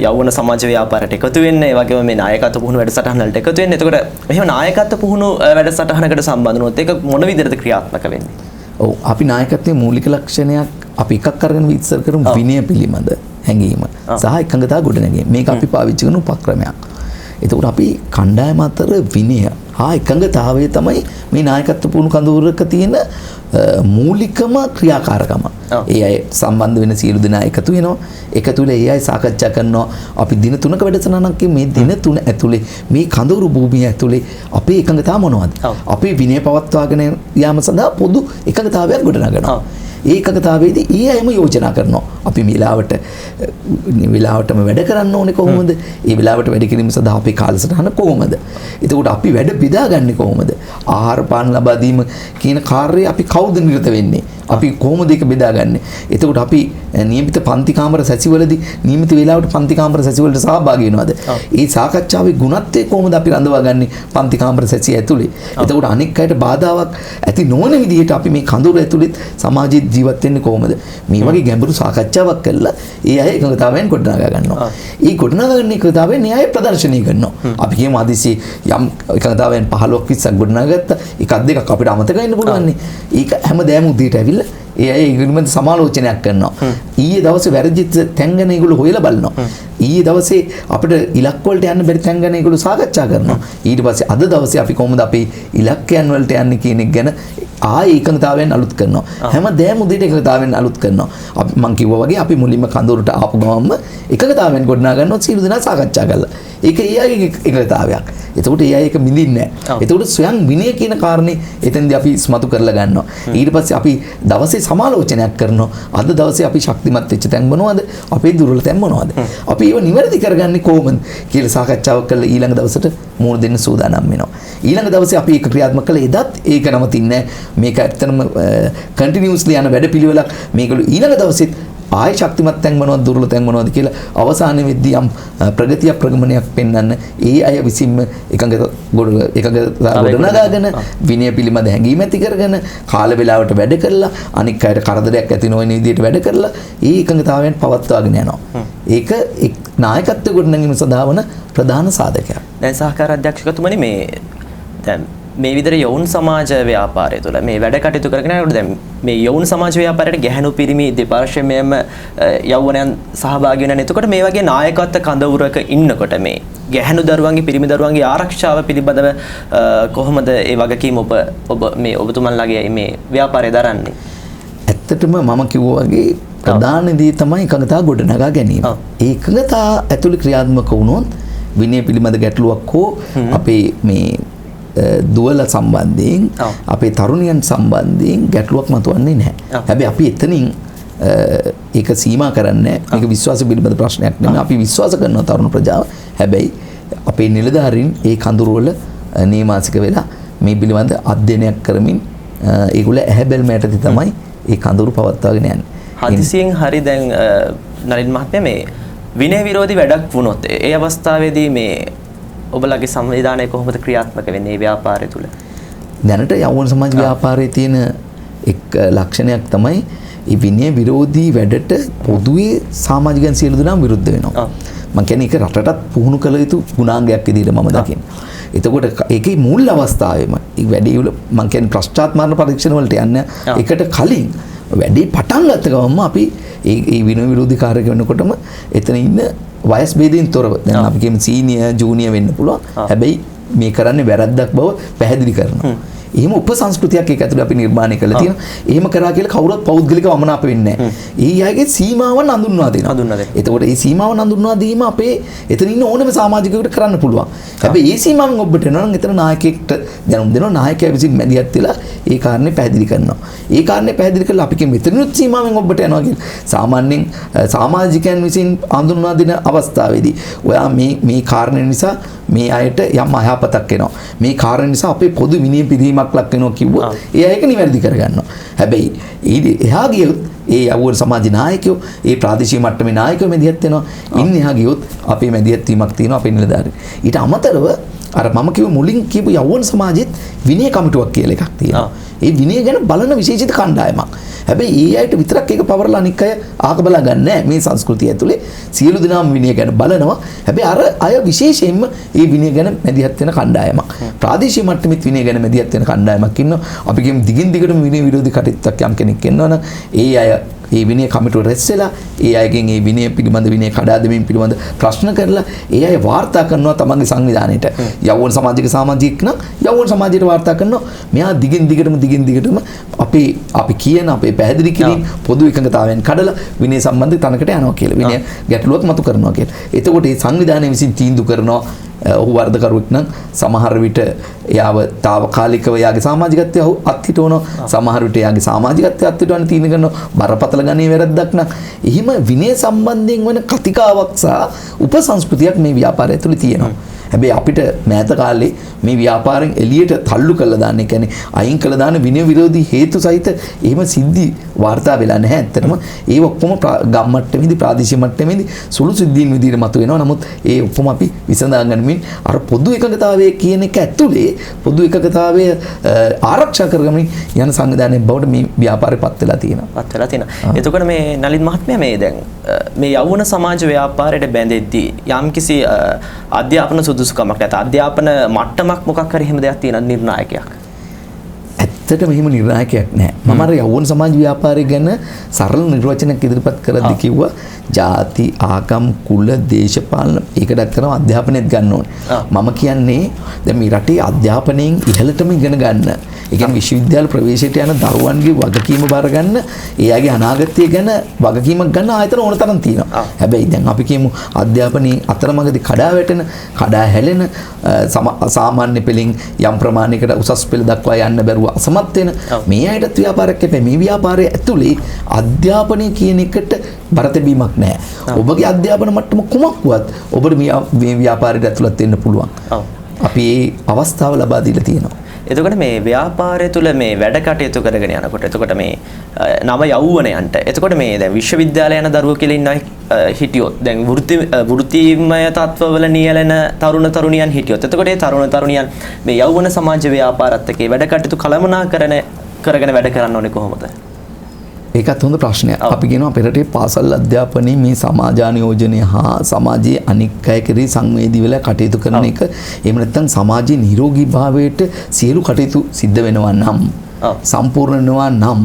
යෞවන සමාජ ව්‍යාපාරයට එකතු වෙන්න, ඒ වගේම මේ නායකත්ව පුහුණු වැඩසටහන් වලට එකතු වෙන්න. එතකොට මෙහෙම නායකත්ව පුහුණු වැඩසටහනකට සම්බන්ධ වුණොත් ඒක මොන විදිහටද ක්‍රියාත්මක වෙන්නේ? ඔව් අපි නායකත්වයේ මූලික ලක්ෂණයක් අපි එකක් අරගෙන විස්තර කරමු විනය පිළිබඳ හැඟීම සහ එකඟතාව ගොඩනැගීම. මේක අපි පාවිච්චි කරන උපක්‍රමයක්. එතකොට අපි කණ්ඩායම අතර විනය හා එකඟතාවය තමයි මේ නායකත්ව පුහුණු කඳවුරක තියෙන මූලිකම ක්‍රියාකාරකම. ඒ අය සම්බන්ධ වෙන සියලු දෙනා එකතු වෙනවා. එකතු වෙලා ඒ අය සාකච්ඡා කරනවා. අපි දින 3ක වැඩසටහනක් මේ දින 3 ඇතුලේ මේ කඳවුරු භූමිය ඇතුලේ අපේ එකඟතාව මොනවද? අපි විනය පවත්වාගෙන යාම සඳහා පොදු එකඟතාවයක් ගොඩනගනවා. ඒ එකඟතාවයේදී ඒ අයම යෝජනා කරනවා. අපි වෙලාවටම වැඩ කරන්න ඕනේ කොහොමද? ඒ වෙලාවට වැඩ කිරීම සඳහා අපේ කාලසටහන කොහොමද? එතකොට අපි වැඩ බෙදාගන්නේ කොහොමද? ආහාර පාන ලබා දීම කියන කාර්යය අපි කවුද නිරත වෙන්නේ? අපි කොහොමද ඒක බෙදාගන්නේ? එතකොට අපි නියමිත පන්ති කාමර සැසිවලදී නියමිත වෙලාවට පන්ති කාමර සැසිවලට සහභාගී වෙනවද? ඒ සාකච්ඡාවේ ගුණත්වය කොහොමද අපි රඳවාගන්නේ පන්ති කාමර සැසිය ඇතුලේ? එතකොට අනෙක් අයට බාධාවක් ඇති නොවන විදිහට අපි මේ කඳවුර ඇතුලේ සමාජයේ ජීවත් වෙන්නේ කොහොමද? මේ වගේ ගැඹුරු සාකච්ඡාවක් කළා ඒ අය එකඟතාවයෙන් ගොඩනගා ගන්නවා. ඒ ගොඩනගාගන්න එකඟතාවයෙන් ඒ අය ප්‍රදර්ශනය කරනවා. අපි කියමු ආදිසි යම් එකඟතාවයෙන් 15ක් 20ක් ගොඩනගාගත්තා. එකක් දෙකක් අපිට අමතක වෙන්න පුළුවන් නේ. ඒක හැමදාම උදේට ඇවිල්ලා ඒ අය ඒගොල්ලන්ට සමාලෝචනයක් කරනවා. ඊයේ දවසේ වැරදිච්ච තැන් ගැන ඒගොල්ලෝ හොයලා බලනවා. ඊයේ දවසේ අපිට ඉලක්ක වලට යන්න බැරි තැන් ගැන ඒගොල්ලෝ සාකච්ඡා කරනවා. ඊට පස්සේ අද දවසේ අපි කොහොමද අපේ ඉලක්කයන් වලට යන්නේ කියන එක ගැන ආයේ එකඟතාවයෙන් අලුත් කරනවා. හැමදාම උදේට එකඟතාවයෙන් අලුත් කරනවා. අපි මං කිව්වා වගේ අපි මුලින්ම කඳවුරට ආපු ගමන්ම එකඟතාවයෙන් ගොඩනගා ගන්නවා සියලු දෙනා සාකච්ඡා කරලා. ඒක ඒ අයගේ එකඟතාවයක්. එතකොට ඒ අය ඒක මිදින්නේ නැහැ. එතකොට ස්වයං විනය කියන කාරණේ එතෙන්දී අපි ස්මතු කරලා ගන්නවා. ඊට පස්සේ අපි දවසේ සමාලෝචනයක් කරනවා. අද දවසේ අපි ශක්තිමත් වෙච්ච තැන් මොනවද? අපේ දුර්වල තැන් මොනවද? අපි ඒව නිවැරදි කරගන්නේ කොහොමද කියලා සාකච්ඡාවක් කරලා ඊළඟ දවසට මුහුණ දෙන්න සූදානම් වෙනවා. ඊළඟ දවසේ අපි ඒක ක්‍රියාත්මක කළා. එදත් ඒක නවතින්නේ නැහැ. මේක ඇත්තටම කන්ටිනියුස්ලි යන වැඩපිළිවෙලක්. මේකළු ඊළඟ දවසෙත් ආය ශක්තිමත් තැන් මොනවද දුර්වල තැන් මොනවද කියලා අවසානයේ වෙද්දී යම් ප්‍රගතිය ප්‍රගමනයක් පෙන්වන්න ඒ අය විසින්ම ගොඩනගාගෙන විනය පිළිබඳ හැඟීම ඇති කරගෙන කාල වේලාවට වැඩ කරලා අනික් අයට කරදරයක් ඇති නොවන විදිහට වැඩ කරලා ඒ එකඟතාවයෙන් පවත්වාගෙන යනවා. ඒක නායකත්ව ගොඩනැගීම සඳහා වන ප්‍රධාන සාධකයක්. දැන් සහකාර අධ්‍යක්ෂකතුමනි දැන් මේ විදිහට යෞන් සමාජ ව්‍යාපාරය තුළ මේ වැඩ කටයුතු කරගෙන යනකොට දැන් මේ යෞන් සමාජ ව්‍යාපාරයට ගැහැණු පිරිමි දෙපාර්ශ්වයේම යෞවනයන් සහභාගී වෙනවා. එතකොට මේ වගේ නායකත්ව කඳවුරක ඉන්නකොට මේ ගැහැණු දරුවන්ගේ පිරිමි දරුවන්ගේ ආරක්ෂාව පිළිබඳව කොහොමද ඒ වගකීම ඔබතුමන්ලාගේ මේ ව්‍යාපාරය දරන්නේ? ඇත්තටම මම කිව්වා වගේ ප්‍රධාන දේ තමයි එකඟතාව ගොඩනගා ගැනීම. ඒ එකඟතාව ඇතුළේ ක්‍රියාත්මක වුණොත් විනය පිළිබඳ ගැටලුවක් හෝ අපේ මේ දුවල සම්බන්ධයෙන් අපේ තරුණියන් සම්බන්ධයෙන් ගැටලුවක් මතුවන්නේ නැහැ. හැබැයි අපි එතනින් ඒක සීමා කරන්නේ මේක විශ්වාස පිළිබඳ ප්‍රශ්නයක් නෙමෙයි. අපි විශ්වාස කරනවා තරුණ ප්‍රජාව. හැබැයි අපේ නිලධාරීන් ඒ කඳුරු වල නියමාසික වෙලා මේ පිළිබඳ අධ්‍යයනයක් කරමින් ඒගොල්ලෝ ඇහැබැල්මට තමයි ඒ කඳුරු පවත්වාගෙන යන්නේ. හදිසියෙන් හරි දැන් නලින් මහත්මයා මේ විනය විරෝධී වැඩක් වුණොත් ඒ අවස්ථාවේදී මේ ඔබලගේ සංවිධානය කොහොමද ක්‍රියාත්මක වෙන්නේ මේ ව්‍යාපාරය තුල? දැනට යෞවන සමාජ ව්‍යාපාරයේ තියෙන එක් ලක්ෂණයක් තමයි මේ විනය විරෝධී වැඩට පොදුවේ සමාජිකයන් සියලු දෙනාම විරුද්ධ වෙනවා. මම කියන්නේ ඒක රටටත් පුහුණු කළ යුතු ගුණාංගයක් විදිහට මම දකිනවා. එතකොට ඒකේ මූල අවස්ථාවේම මේ වැඩේ වල මම කියන්නේ ප්‍රශ්චාත් මාර්ග පරීක්ෂණ වලට යන්න එකට කලින් වැඩේ පටන් ගත්ත ගමන්ම අපි මේ විනය විරෝධී කාර්යයක් වෙනකොටම එතන ඉන්න වයස් ભેදයෙන් තොරව දැන් අපි කියමු සීනියර් ජූනියර් වෙන්න පුළුවන්. හැබැයි මේ කරන්නේ වැරද්දක් බව පැහැදිලි කරනවා. එහෙම උපසංස්කෘතියක් ඒක ඇතුළේ අපි නිර්මාණය කරලා තියෙනවා. එහෙම කරා කියලා කවුරුත් පෞද්ගලිකව අමනාප වෙන්නේ නැහැ. ඒ අයගේ සීමාවන් හඳුන්වා දෙනවා. එතකොට මේ සීමාවන් හඳුන්වා දීම අපේ එතන ඉන්න ඕනම සමාජිකයෙකුට කරන්න පුළුවන්. හැබැයි මේ සීමාවන් ඔබට එනවා නම් එතන නායකයෙක්ට දැනුම් දෙනවා. නායකයා විසින් මැදිහත් වෙලා ඒ කාරණේ පැහැදිලි කරනවා. ඒ කාරණේ පැහැදිලි කරලා අපි කියමු මෙතනොත් සීමාවෙන් ඔබට යනවා කියලා. සාමාන්‍යයෙන් සමාජිකයන් විසින් හඳුන්වා දෙන අවස්ථාවේදී ඔයා මේ කාරණේ නිසා මේ අයට යම් අයහපතක් එනවා. මේ කාරණේ නිසා අපේ පොදු විනය පිරීමක් ලක් වෙනවා කිව්වොත් ඒ අයක නිවැරදි කරගන්නවා. හැබැයි එහා ගියොත් ඒ යවුවන සමාජ නායකයෝ ඒ ප්‍රාදේශීය මට්ටමේ නායකයෝ මැදිහත් වෙනවා. ඉන් එහා ගියොත් අපේ මැදිහත් වීමක් තියෙනවා අපේ නිලධාරීන්. ඊට අමතරව අර මම කිව්ව මුලින් කියපු යවුවන සමාජෙත් විනය කමිටුවක් කියලා එකක් තියෙනවා. ඒ විනය ගැන බලන විශේෂිත කණ්ඩායමක්. හැබැයි ඒ අයට විතරක් ඒක පවරලා අනික් අය ආක බලා ගන්න නැහැ. මේ සංස්කෘතිය ඇතුලේ සියලු දෙනාම විනය ගැන බලනවා. හැබැයි අර අය විශේෂයෙන්ම ඒ විනය ගැන මැදිහත් වෙන කණ්ඩායමක්. ප්‍රාදේශීය මට්ටමෙත් විනය ගැන මැදිහත් වෙන කණ්ඩායමක් ඉන්නවා. අපි කියමු දිගින් දිගටම විනය විරෝධී කටයුත්තක් යම් කෙනෙක් ඉන්නවනම් ඒ අය ඒ විනය කමිටුව රැස් වෙලා ඒ අයගෙන් ඒ විනය පිළිබඳ විනය කඩා දැමීම පිළිබඳ ප්‍රශ්න කරලා ඒ අය වාර්තා කරනවා තමන්ගේ සංවිධානයට. යවුවන සමාජික සමාජික නම් යවුවන සමාජයට වාර්තා කරනවා. මෙයා දිගින් දිගටම අපි කියන අපේ පැහැදිලි කිරීම පොදු එකඟතාවයෙන් කඩලා විනය සම්බන්ධ තනකට යනවා කියලා. විනය ගැටලුවක් මතු කරනවා කියලා. එතකොට මේ සංවිධානය විසින් තීන්දුව කරනවා ඔහු වර්ධකරුවෙක් නම් සමහර විට එයාව తాවකාලිකව එයාගේ සමාජිකත්වය අත්හිටවනවා. සමහර විට එයාගේ සමාජිකත්වය අත්හිටවන්න තීරණය කරනවා. බරපතල ගණේ වැරද්දක් නම් එහිම විනය සම්බන්ධයෙන් වෙන කතිකාවක් සහ උපසංස්කෘතියක් මේ ව්‍යාපාරය ඇතුළේ තියෙනවා. හැබැයි අපිට මෑත කාලේ මේ ව්‍යාපාරෙන් එළියට තල්ලු කළා දාන්න, ඒ කියන්නේ අයින් කළා දාන්න විනය විරෝධී හේතු සහිත එහෙම සිද්ධි වාර්තා වෙලා නැහැ. ඇත්තටම ඒ ඔක්කොම ගම් මට්ටමේදී ප්‍රාදේශීය මට්ටමේදී සුළු සිද්ධීන් විදිහට මතුවෙනවා. නමුත් ඒ ඔක්කොම අපි විසඳා ගන්නමින් අර පොදු එකඟතාවය කියන එක ඇතුලේ පොදු එකඟතාවය ආරක්ෂා කරගමින් යන සංවිධානයක් බවට මේ ව්‍යාපාරය පත් වෙලා තියෙනවා. එතකොට මේ නලින් මහත්මයා මේ දැන් මේ යවුන සමාජ ව්‍යාපාරයට බැඳෙද්දී යම්කිසි අධ්‍යාපන සුදුසුකමක් නැත අධ්‍යාපන මට්ටමක් මොකක් හරි එහෙම දෙයක් තියෙන නිර්ණායකයක්. ඇත්තටම එහෙම නිර්ණායකයක් නැහැ. මම අර යවුන සමාජ ව්‍යාපාරය ගැන සරල නිර්වචනයක් ඉදිරිපත් කරද්දී කිව්වා ಜಾති ආගම් කුල දේශපාලන ඒකට ඇත්තටම අධ්‍යාපනයත් ගන්න ඕනේ. මම කියන්නේ දැන් මේ රටේ අධ්‍යාපනයෙන් ඉහළටම ඉගෙන ගන්න. ඒ කියන්නේ විශ්වවිද්‍යාල ප්‍රවේශයට යන දරුවන්ගේ වගකීම බාර ගන්න, එයාගේ අනාගතය ගැන වගකීමක් ගන්න ආයතන ඕන තරම් තියෙනවා. හැබැයි දැන් අපි කියමු අධ්‍යාපනයේ අතරමඟදී කඩා වැටෙන, කඩා හැලෙන සාමාන්‍ය පෙළින් යම් ප්‍රමාණයකට උසස් පෙළ දක්වා යන්න බැරුව අසමත් වෙන මේ අයටත් ව්‍යාපාරයක් එපේ. මේ ව්‍යාපාරයේ ඇතුලේ අධ්‍යාපනය කියන එකට බර තැබීමක් නැහැ. ඔබගේ අධ්‍යාපන මට්ටම කුමක්වත් ඔබට මේ ව්‍යාපාරයට ඇතුළත් වෙන්න පුළුවන්. අපි මේ අවස්ථාව ලබා දීලා තියෙනවා. එතකොට මේ ව්‍යාපාරය තුළ මේ වැඩ කටයුතු කරගෙන යනකොට එතකොට මේ නව යෞවනයන්ට එතකොට මේ දැන් විශ්වවිද්‍යාලය යන දරුවෝ කියලා ඉන්න හිටියොත් දැන් වෘත්තිමය තත්ත්වවල නියැලෙන තරුණ තරුණියන් හිටියොත් එතකොට ඒ තරුණ තරුණියන් මේ යෞවන සමාජ ව්‍යාපාරත් එක්ක වැඩ කටයුතු කළමනාකරන කරගෙන වැඩ කරන්න ඕනේ කොහොමද? ඒකත් හොඳ ප්‍රශ්නයක්. අපි කියනවා අපේ රටේ පාසල් අධ්‍යාපනයේ මේ සමාජානියෝජනය හා සමාජයේ අනික් අය කෙරෙහි සංවේදී වෙලා කටයුතු කරන එක එහෙම නැත්නම් සමාජයේ නිරෝගී භාවයට සියලු කටයුතු සිද්ධ වෙනවා නම් සම්පූර්ණ වෙනවා නම්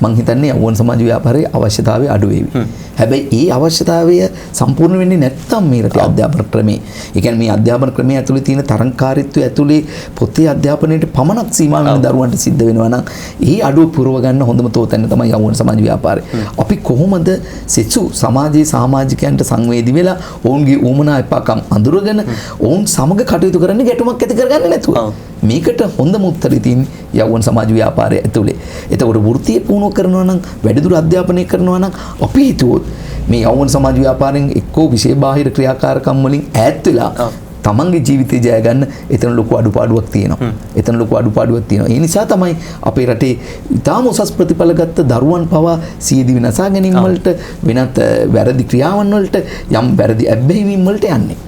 මං හිතන්නේ යවුන සමාජ ව්‍යාපාරයේ අවශ්‍යතාවය අඩු වේවි. හැබැයි ඒ අවශ්‍යතාවය සම්පූර්ණ වෙන්නේ නැත්නම් මේ රටේ අධ්‍යාපන ක්‍රමේ. ඒ කියන්නේ මේ අධ්‍යාපන ක්‍රමයේ ඇතුලේ තියෙන තරංකාරීත්වය ඇතුලේ පොතේ අධ්‍යාපනයට පමණක් සීමා වෙන දරුවන්ට සිද්ධ වෙනවා නම් ඒ අඩුව පුරව ගන්න හොඳම තෝතැන්න තමයි යවුන සමාජ ව්‍යාපාරය. අපි කොහොමද සෙසු සමාජයේ සමාජිකයන්ට සංවේදී වෙලා ඔවුන්ගේ උමනා එපාකම් අඳුරගෙන ඔවුන් සමග කටයුතු කරන්න ගැටුමක් ඇති කරගන්නේ නැතුව මේකට හොඳම උත්තරය තියෙන්නේ යවුන සමාජ ව්‍යාපාරය ඇතුලේ. එතකොට වෘත්තීය පුහුණුව කරනවා නම් වැඩිදුර අධ්‍යාපනය කරනවා නම් අපි හිතුවොත් මේ යෞවන සමාජ ව්‍යාපාරයෙන් එක්කෝ විශේෂ බාහිර ක්‍රියාකාරකම් වලින් ඈත් වෙලා තමන්ගේ ජීවිතය ජය ගන්න එතන ලොකු අඩුපාඩුවක් තියෙනවා. ඒ නිසා තමයි අපේ රටේ ඉතාම උසස් ප්‍රතිඵල ගත්ත දරුවන් පවා සියදි විනාශා ගැනීම වලට වෙනත් වැරදි ක්‍රියාවන් වලට යම් වැරදි ඇබ්බැහිවීම් වලට යන්නේ.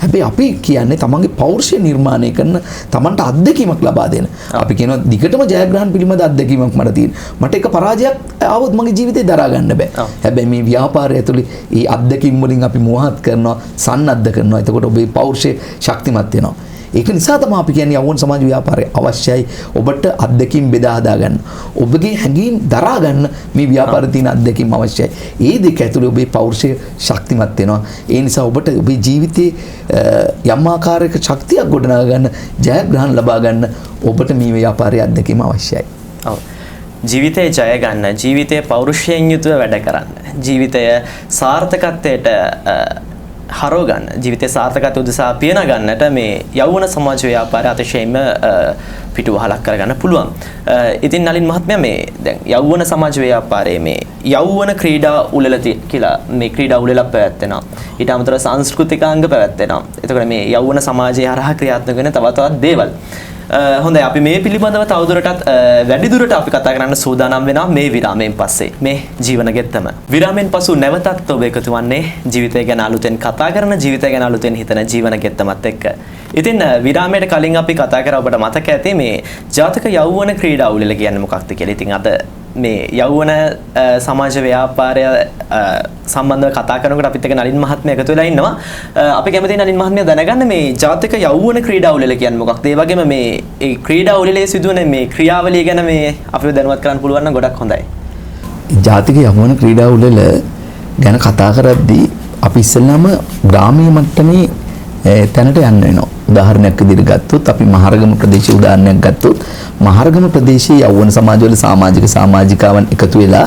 හැබැයි අපි කියන්නේ තමන්ගේ පෞරුෂය නිර්මාණය කරන තමන්ට අත්දැකීමක් ලබා දෙන. අපි කියනවා දිගටම ජයග්‍රහණ පිළිබඳ අත්දැකීමක් මට තියෙන. මට එක පරාජයක් ආවොත් මගේ ජීවිතේ දරා ගන්න බෑ. හැබැයි මේ ව්‍යාපාරය ඇතුලේ මේ අත්දැකීම් වලින් අපි මුවහත් කරනවා, සන්නද්ධ කරනවා. එතකොට ඔබේ පෞරුෂය ශක්තිමත් වෙනවා. ඒක නිසා තමයි අපි කියන්නේ යෞවන සමාජ ව්‍යාපාරය අවශ්‍යයි. ඔබට අත්දැකීම් බෙදා හදා ගන්න. ඔබගේ හැඟීම් දරා ගන්න මේ ව්‍යාපාරයේ තියෙන අත්දැකීම් අවශ්‍යයි. ඒ දෙක ඇතුළේ ඔබේ පෞරුෂය ශක්තිමත් වෙනවා. ඒ නිසා ඔබට ඔබේ ජීවිතයේ යම් ආකාරයක ශක්තියක් ගොඩනගා ගන්න, ජයග්‍රහණ ලබා ගන්න ඔබට මේ ව්‍යාපාරයේ අත්දැකීම අවශ්‍යයි. ඔව්. ජීවිතය ජය ගන්න, ජීවිතයේ පෞරුෂයෙන් යුතුව වැඩ කරන්න, ජීවිතය සාර්ථකත්වයට හරව ගන්න, ජීවිතයේ සාර්ථකත්වය උදෙසා පියන ගන්නට මේ යෞවන සමාජ ව්‍යාපාරය අතිශයින්ම පිටුවහලක් කරගන්න පුළුවන්. ඉතින් නලින් මහත්මයා මේ දැන් යෞවන සමාජ ව්‍යාපාරයේ මේ යෞවන ක්‍රීඩා උළෙල කියලා මේ ක්‍රීඩා උළෙලක් පැවැත්වෙනවා. ඊට අමතරව සංස්කෘතිකාංග පැවැත්වෙනවා. එතකොට මේ යෞවන සමාජයේ හරහා ක්‍රියාත්මක වෙන තවත් දේවල්. හොඳයි, අපි මේ පිළිබඳව තවදුරටත් වැඩිදුරට අපි කතා කරන්න සූදානම් වෙනවා මේ විරාමයෙන් පස්සේ, මේ ජීවන ගෙත්තම. විරාමයෙන් පසු නැවතත් ඔබ එකතු වන්නේ ජීවිතය ගැන අලුතෙන් කතා කරන, ජීවිතය ගැන අලුතෙන් හිතන ජීවන ගෙත්තමත් එක්ක. ඉතින් විරාමයට කලින් අපි කතා කරා, ඔබට මතක ඇති මේ ජාතික යෞවන ක්‍රීඩා උළෙල කියන්නේ මොකක්ද කියලා. ඉතින් අද මේ යෞවන සමාජ ව්‍යාපාරය සම්බන්ධව කතා කරනකොට අපිත් එක්ක නලින් මහත්මයා එකතු වෙලා ඉන්නවා. අපි කැමතියි නලින් මහත්මයා දැනගන්න මේ ජාතික යෞවන ක්‍රීඩා උළෙල කියන්නේ මොකක්ද? ඒ වගේම මේ ඒ ක්‍රීඩා උළෙලේ සිදුවන මේ ක්‍රියාවලිය ගැන මේ අපිව දැනුවත් කරන්න පුළුවන් නම් ගොඩක් හොඳයි. ජාතික යෞවන ක්‍රීඩා උළෙල ගැන කතා කරද්දී අපි ඉස්සෙල්ලාම ග්‍රාමීය මට්ටමේ තැනට යන්න වෙනවා. උදාහරණයක් විදිහට ගත්තොත් අපි මහරගම ප්‍රදේශයේ උදාහරණයක් ගත්තොත් මහරගම ප්‍රදේශයේ යෞවන සමාජවල සමාජිකාවන් එකතු වෙලා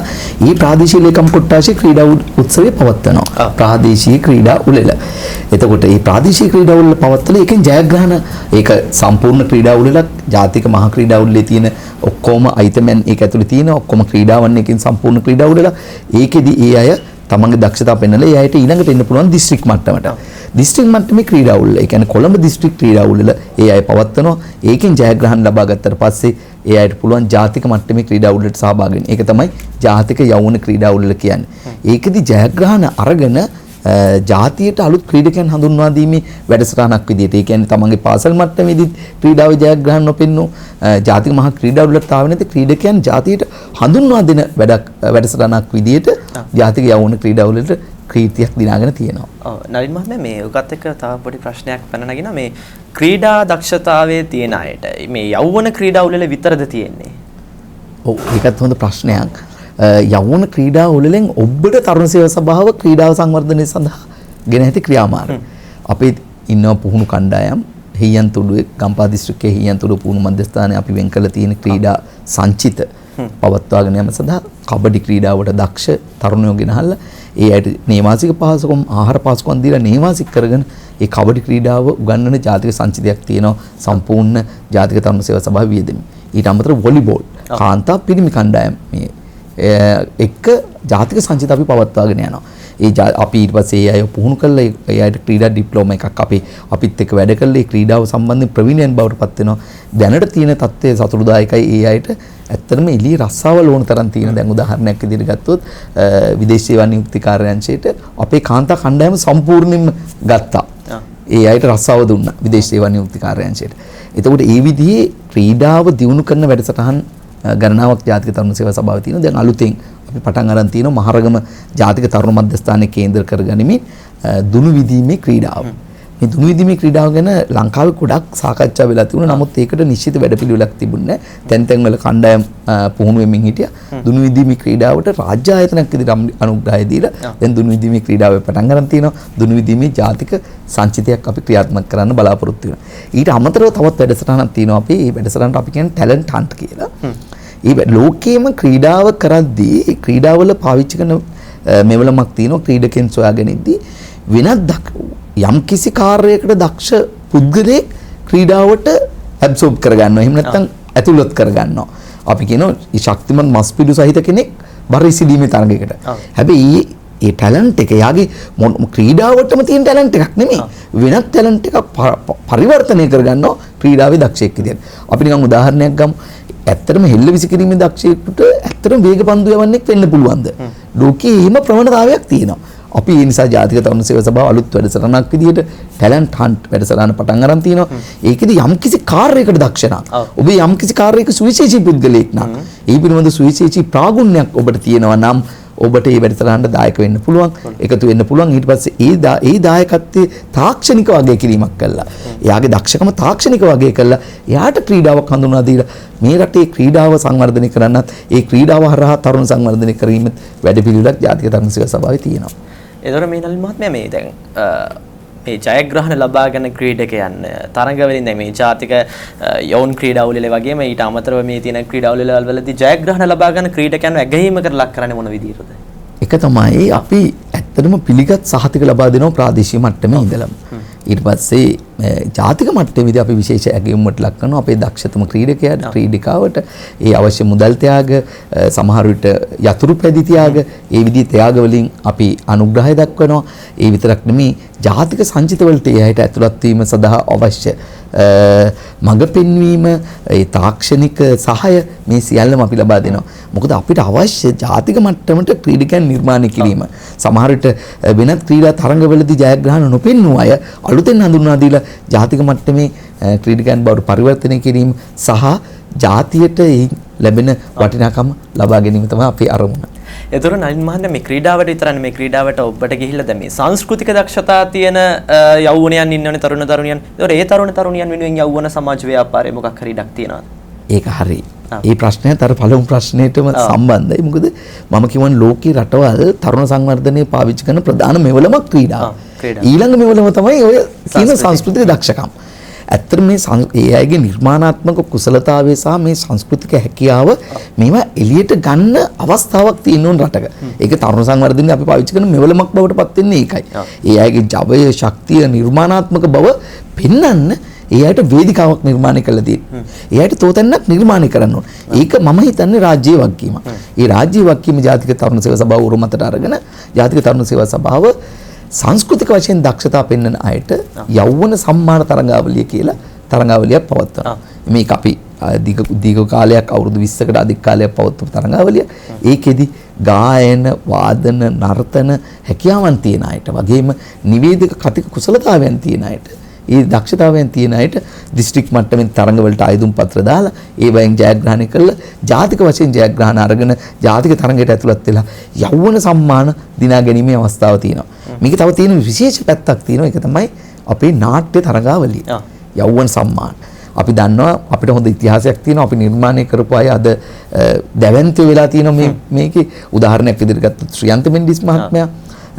ඊ ප්‍රාදේශීය ලේකම් කොට්ටාශයේ ක්‍රීඩා උත්සවය පවත්වනවා. ප්‍රාදේශීය ක්‍රීඩා උළෙල. එතකොට මේ ප්‍රාදේශීය ක්‍රීඩා උළෙල පවත්වලා ඒකෙන් ජයග්‍රහණ, ඒක සම්පූර්ණ ක්‍රීඩා උළෙලක්, ජාතික මහා ක්‍රීඩා උළෙලේ තියෙන ඔක්කොම අයිතමෙන් ඒක ඇතුලේ තියෙන ඔක්කොම ක්‍රීඩාවන් එකකින් සම්පූර්ණ ක්‍රීඩා උළෙලක්. ඒකෙදි ඒ අය තමන්ගේ දක්ෂතාව පෙන්නලා ඒ අයට ඊළඟට එන්න පුළුවන් දිස්ත්‍රික් මට්ටමට. දිස්ත්‍රික් මට්ටමේ ක්‍රීඩා උළෙල, ඒ කියන්නේ කොළඹ දිස්ත්‍රික් ක්‍රීඩා උළෙල ඒ අය පවත්වනවා. ඒකෙන් ජයග්‍රහණ ලබා ගත්තට පස්සේ ඒ අයට පුළුවන් ජාතික මට්ටමේ ක්‍රීඩා උළෙලට සහභාගී වෙන්න. ඒක තමයි ජාතික යෞවන ක්‍රීඩා උළෙල කියන්නේ. ඒකෙදි ජයග්‍රහණ අරගෙන ජාතියට අලුත් ක්‍රීඩකයන් හඳුන්වා දීමේ වැඩසටහනක් විදිහට, ඒ කියන්නේ තමන්ගේ පාසල් මට්ටමේදී ක්‍රීඩාවේ ජයග්‍රහණ නොපෙන්නු ජාතික මහා ක්‍රීඩා උළෙලට ආව නැති ක්‍රීඩකයන් ජාතියට හඳුන්වා දෙන වැඩසටහනක් විදිහට ජාතික යෞවන ක්‍රීඩා උළෙලට කීර්තියක් දිනාගෙන තියෙනවා. ඔව් නලින් මහත්මයා මේ උගත් එක්ක තව පොඩි ප්‍රශ්නයක් පැන නගිනවා. මේ ක්‍රීඩා දක්ෂතාවයේ තියෙන අයට මේ යෞවන ක්‍රීඩා උළෙල විතරද තියෙන්නේ? ඔව්, ඒකත් හොඳ ප්‍රශ්නයක්. යෞවන ක්‍රීඩා උළෙලෙන් ඔබට තරුණ සේවා සභාව ක්‍රීඩාව සංවර්ධනය සඳහා ගෙන ඇති ක්‍රියාමාර්ග. අපේ ඉන්නවා පුහුණු කණ්ඩායම් හියන්තොඩුවේ ගම්පහ දිස්ත්‍රික්කයේ හියන්තොඩුව පුහුණු මධ්‍යස්ථානයේ අපි වෙන් කරලා තියෙන ක්‍රීඩා සංචිත පවත්වාගෙන යාම සඳහා කබඩි ක්‍රීඩාවට දක්ෂ තරුණයෝ ගෙනහල්ලා ඒ අයට නේවාසික පහසුකම්, ආහාර පහසුකම් දීලා නේවාසික කරගෙන ඒ කබඩි ක්‍රීඩාව උගන්වන ජාතික සංචිතයක් තියෙනවා සම්පූර්ණ ජාතික තරුණ සේවා සභාව වියදමින්. ඊට අමතරව වොලිබෝල් කාන්තා පිරිමි කණ්ඩායම් මේ එක්ක ජාතික සංචිත අපි පවත්වාගෙන යනවා. අපි ඊට පස්සේ ඒ අය පුහුණු කළා, ඒ අයට ක්‍රීඩා ඩිප්ලෝමා එකක් අපිත් එක්ක වැඩ කළා. ඒ ක්‍රීඩාව සම්බන්ධයෙන් ප්‍රවීණයන් බවට පත් වෙනවා. දැනට තියෙන තත්ත්වය සතුටුදායකයි. ඒ අයට ඇත්තටම එළිය රස්සාවල ඕන තරම් තියෙන. දැන් උදාහරණයක් විදිහට ගත්තොත් විදේශ සේවා නියුක්ති කාර්යාංශයට අපේ කාන්තා කණ්ඩායම සම්පූර්ණයෙන්ම ගත්තා. ඒ අයට රස්සාව දුන්නා විදේශ සේවා නියුක්ති කාර්යාංශයට. එතකොට ඒ විදිහේ ක්‍රීඩාව දියුණු කරන වැඩසටහන් ගණනාවක් ජාතික තරුණ සේවා සභාවේ තියෙනවා. දැන් අලුතෙන් අපි පටන් අරන් තියෙනවා මහරගම ජාතික තරුණ මධ්‍යස්ථානයේ කේන්ද්‍ර කරගනිමින් දුනු විදීමේ ක්‍රීඩාව. මේ දුනු විදීමේ ක්‍රීඩාව ගැන ලංකාවේ ගොඩක් සාකච්ඡා වෙලා තිබුණා. නමුත් ඒකට නිශ්චිත වැඩපිළිවෙලක් තිබුණේ නැහැ. තැන් තැන් වල කණ්ඩායම් පුහුණු වෙමින් හිටියා. දුනු විදීමේ ක්‍රීඩාවට රාජ්‍ය ආයතනයක් විදිහට අනුග්‍රහය දීලා දැන් දුනු විදීමේ ක්‍රීඩාව පටන් ගන්න තියෙනවා. දුනු විදීමේ ජාතික සංචිතයක් අපි ක්‍රියාත්මක කරන්න බලාපොරොත්තු වෙනවා. ඊට අමතරව තවත් වැඩසටහනක් තියෙනවා. අපි මේ වැඩසටහනට අපි කියන්නේ ටැලන්ට් හන්ට් කියලා. ඒ ලෝකයේම ක්‍රීඩාව කරද්දී ඒ ක්‍රීඩාවල පාවිච්චි කරන මෙවලමක් තියෙනවා. ක්‍රීඩකයන් සොයාගෙනදී වෙනත් යම් කිසි කාර්යයකට දක්ෂ පුද්ගලයෙක් ක්‍රීඩාවට ඇබ්සෝබ් කරගන්නවා. එහෙම නැත්නම් ඇතුළත් කරගන්නවා. අපි කියනවා ශක්තිමත් මස්පිඩු සහිත කෙනෙක් බර ඉසිලීමේ තරගයකට. හැබැයි ඒ ටැලන්ට් එක යාගේ ක්‍රීඩාවටම තියෙන ටැලන්ට් එකක් නෙමෙයි. වෙනත් ටැලන්ට් එකක් පරිවර්තනය කරගන්නවා ක්‍රීඩාවේ දක්ෂයෙක් විදියට. අපි නිකන් උදාහරණයක් ගමු. ඇත්තටම හෙල්ල විසිකිරීමේ දක්ෂයෙකුට ඇත්තටම වේග පන්දු යවන්නෙක් වෙන්න පුළුවන්ද? ලෝකයේ එහෙම ප්‍රවණතාවයක් තියෙනවා. අපි ඒ නිසා ජාතික තරුණ සේවා සභාව අලුත් වැඩසටහනක් විදිහට ටැලන්ට් හන්ට් වැඩසටහන පටන් අරන් තිනවා. ඒකෙදි යම්කිසි කාර්යයකට දක්ෂ නම්, ඔබ යම්කිසි කාර්යයක සුවිශේෂී පුද්ගලයෙක් නම්, ඒ පිළිබඳ සුවිශේෂී ප්‍රාගුණ්‍යයක් ඔබට තියෙනවා නම් ඔබට ඒ වැඩසටහනට දායක වෙන්න පුළුවන්, එකතු වෙන්න පුළුවන්. ඊට පස්සේ ඒ දායකත්වයේ තාක්ෂණික වගේ කිරීමක් කළා. එයාගේ දක්ෂකම තාක්ෂණික වගේ කළා. එයාට ක්‍රීඩාවක් හඳුන්වා දීලා මේ රටේ ක්‍රීඩාව සංවර්ධනය කරන්නත් ඒ ක්‍රීඩාව හරහා තරුණ සංවර්ධනය කිරීම වැඩපිළිවෙලක් ජාතික තරුණ සේවා සභාවේ තියෙනවා. ඒතර මේ නලින් මහත්මයා මේ දැන් මේ ජයග්‍රහණ ලබාගෙන ක්‍රීඩකයන් තරඟ වලින් දැන් මේ ජාතික යෞන් ක්‍රීඩාවල වගේම ඊට අමතරව මේ තියෙන ක්‍රීඩාවල වලදී ජයග්‍රහණ ලබාගෙන ක්‍රීඩකයන් ඇගයීමකට ලක් කරන්නේ මොන විදිහටද? එක තමයි අපි ඇත්තටම පිළිගත් සහතික ලබා දෙනවා ප්‍රාදේශීය මට්ටමේ ඉඳලම. ඊට පස්සේ ජාතික මට්ටමේදී අපි විශේෂ ඇගයීමකට ලක් කරනවා අපේ දක්ෂතම ක්‍රීඩකයාට, ක්‍රීඩිකාවට ඒ අවශ්‍ය මුදල් ත්‍යාග, සමහර විට යතුරු පැදි ත්‍යාග, ඒ විදිහේ ත්‍යාග වලින් අපි අනුග්‍රහය දක්වනවා. ඒ විතරක් නෙමෙයි ජාතික සංචිතවලට ඒ අයට ඇතුළත් වීම සඳහා අවශ්‍ය මඟ පෙන්වීම, ඒ තාක්ෂණික සහාය මේ සියල්ලම අපි ලබා දෙනවා. මොකද අපිට අවශ්‍ය ජාතික මට්ටමට ක්‍රීඩකයන් නිර්මාණය කිරීම. සමහර විට වෙනත් ක්‍රීඩා තරඟවලදී ජයග්‍රහණ නොපෙන්වූ අය අලුතෙන් හඳුන්වා දීලා ජාතික මට්ටමේ ක්‍රීඩකයන් බවට පරිවර්තනය කිරීම සහ ජාතියට ලැබෙන වටිනාකම ලබා ගැනීම තමයි අපේ අරමුණ. ඒතර නලින් මහත්මයා මේ ක්‍රීඩාවට විතරනේ මේ ක්‍රීඩාවට ඔබට ගිහිල්ලා දැන් මේ සංස්කෘතික දක්ෂතා තියෙන යෞවනයන් ඉන්නවනේ තරුණ තරුණියන්. ඒතර ඒ තරුණ තරුණියන් වෙනුවෙන් යෞවන සමාජ ව්‍යාපාරයේ මොකක් හරි ඉඩක් තියනවද? ඒක හරි. ඒ ප්‍රශ්නයත් අර පළමු ප්‍රශ්නයටම සම්බන්ධයි. මොකද මම කියවන ලෝකේ රටවල් තරුණ සංවර්ධනයේ පාවිච්චි කරන ප්‍රධාන මෙවලම ක්‍රීඩාව. ඊළඟ මෙවලම තමයි ඔය කියන සංස්කෘතික දක්ෂකම්. ඇත්තට මේ ඒ අයගේ නිර්මාණාත්මක කුසලතාවය සහ මේ සංස්කෘතික හැකියාව මේවා එළියට ගන්න අවස්ථාවක් තියෙන උන් රටක. ඒක තරුණ සංවර්ධනයේ අපි පාවිච්චි කරන මෙවලමක් බවට පත් වෙන්නේ ඒකයි. ඒ අයගේ ජවය, ශක්තිය, නිර්මාණාත්මක බව පෙන්වන්න ඒ අයට වේදිකාවක් නිර්මාණය කළා තියෙනවා. ඒ අයට තෝතැන්නක් නිර්මාණය කරන්න ඕන. ඒක මම හිතන්නේ රාජ්‍ය වගකීමක්. ඒ රාජ්‍ය වගකීම ජාතික තරුණ සේවා සභාව උරුමතට අරගෙන ජාතික තරුණ සේවා සභාව සංස්කෘතික වශයෙන් දක්ෂතා පෙන්වන අයට යෞවන සම්මාන තරඟාවලිය කියලා තරඟාවලියක් පවත්වනවා. මේක අපි දීර්ඝ කාලයක් අවුරුදු 20කට අධික කාලයක් පවත්වපු තරඟාවලිය. ඒකෙදි ගායන, වාදන, නර්තන හැකියාවන් තියෙන අයට වගේම නිවේදක කතික කුසලතාවයන් තියෙන අයට, ඒ දක්ෂතාවයන් තියෙන අයට දිස්ත්‍රික් මට්ටමින් තරඟවලට ආයුධම් පත්‍ර දාලා ඒ වයින් ජයග්‍රහණය කළා ජාතික වශයෙන් ජයග්‍රහණ අරගෙන ජාතික තරඟයට ඇතුළත් වෙලා යෞවන සම්මාන දිනා ගැනීමේ අවස්ථාව තියෙනවා. මේක තව තියෙන විශේෂ පැත්තක් තියෙනවා. ඒක තමයි අපේ නාට්‍ය තරඟාවලිය. යෞවන සම්මාන. අපි දන්නවා අපිට හොඳ ඉතිහාසයක් තියෙනවා. අපි නිර්මාණය කරපු අය අද දැවැන්තයෝ වෙලා තියෙනවා මේකේ. උදාහරණයක් විදිහට ගත්තොත් ශ්‍රියන්ත මෙන්ඩිස් මහත්මයා,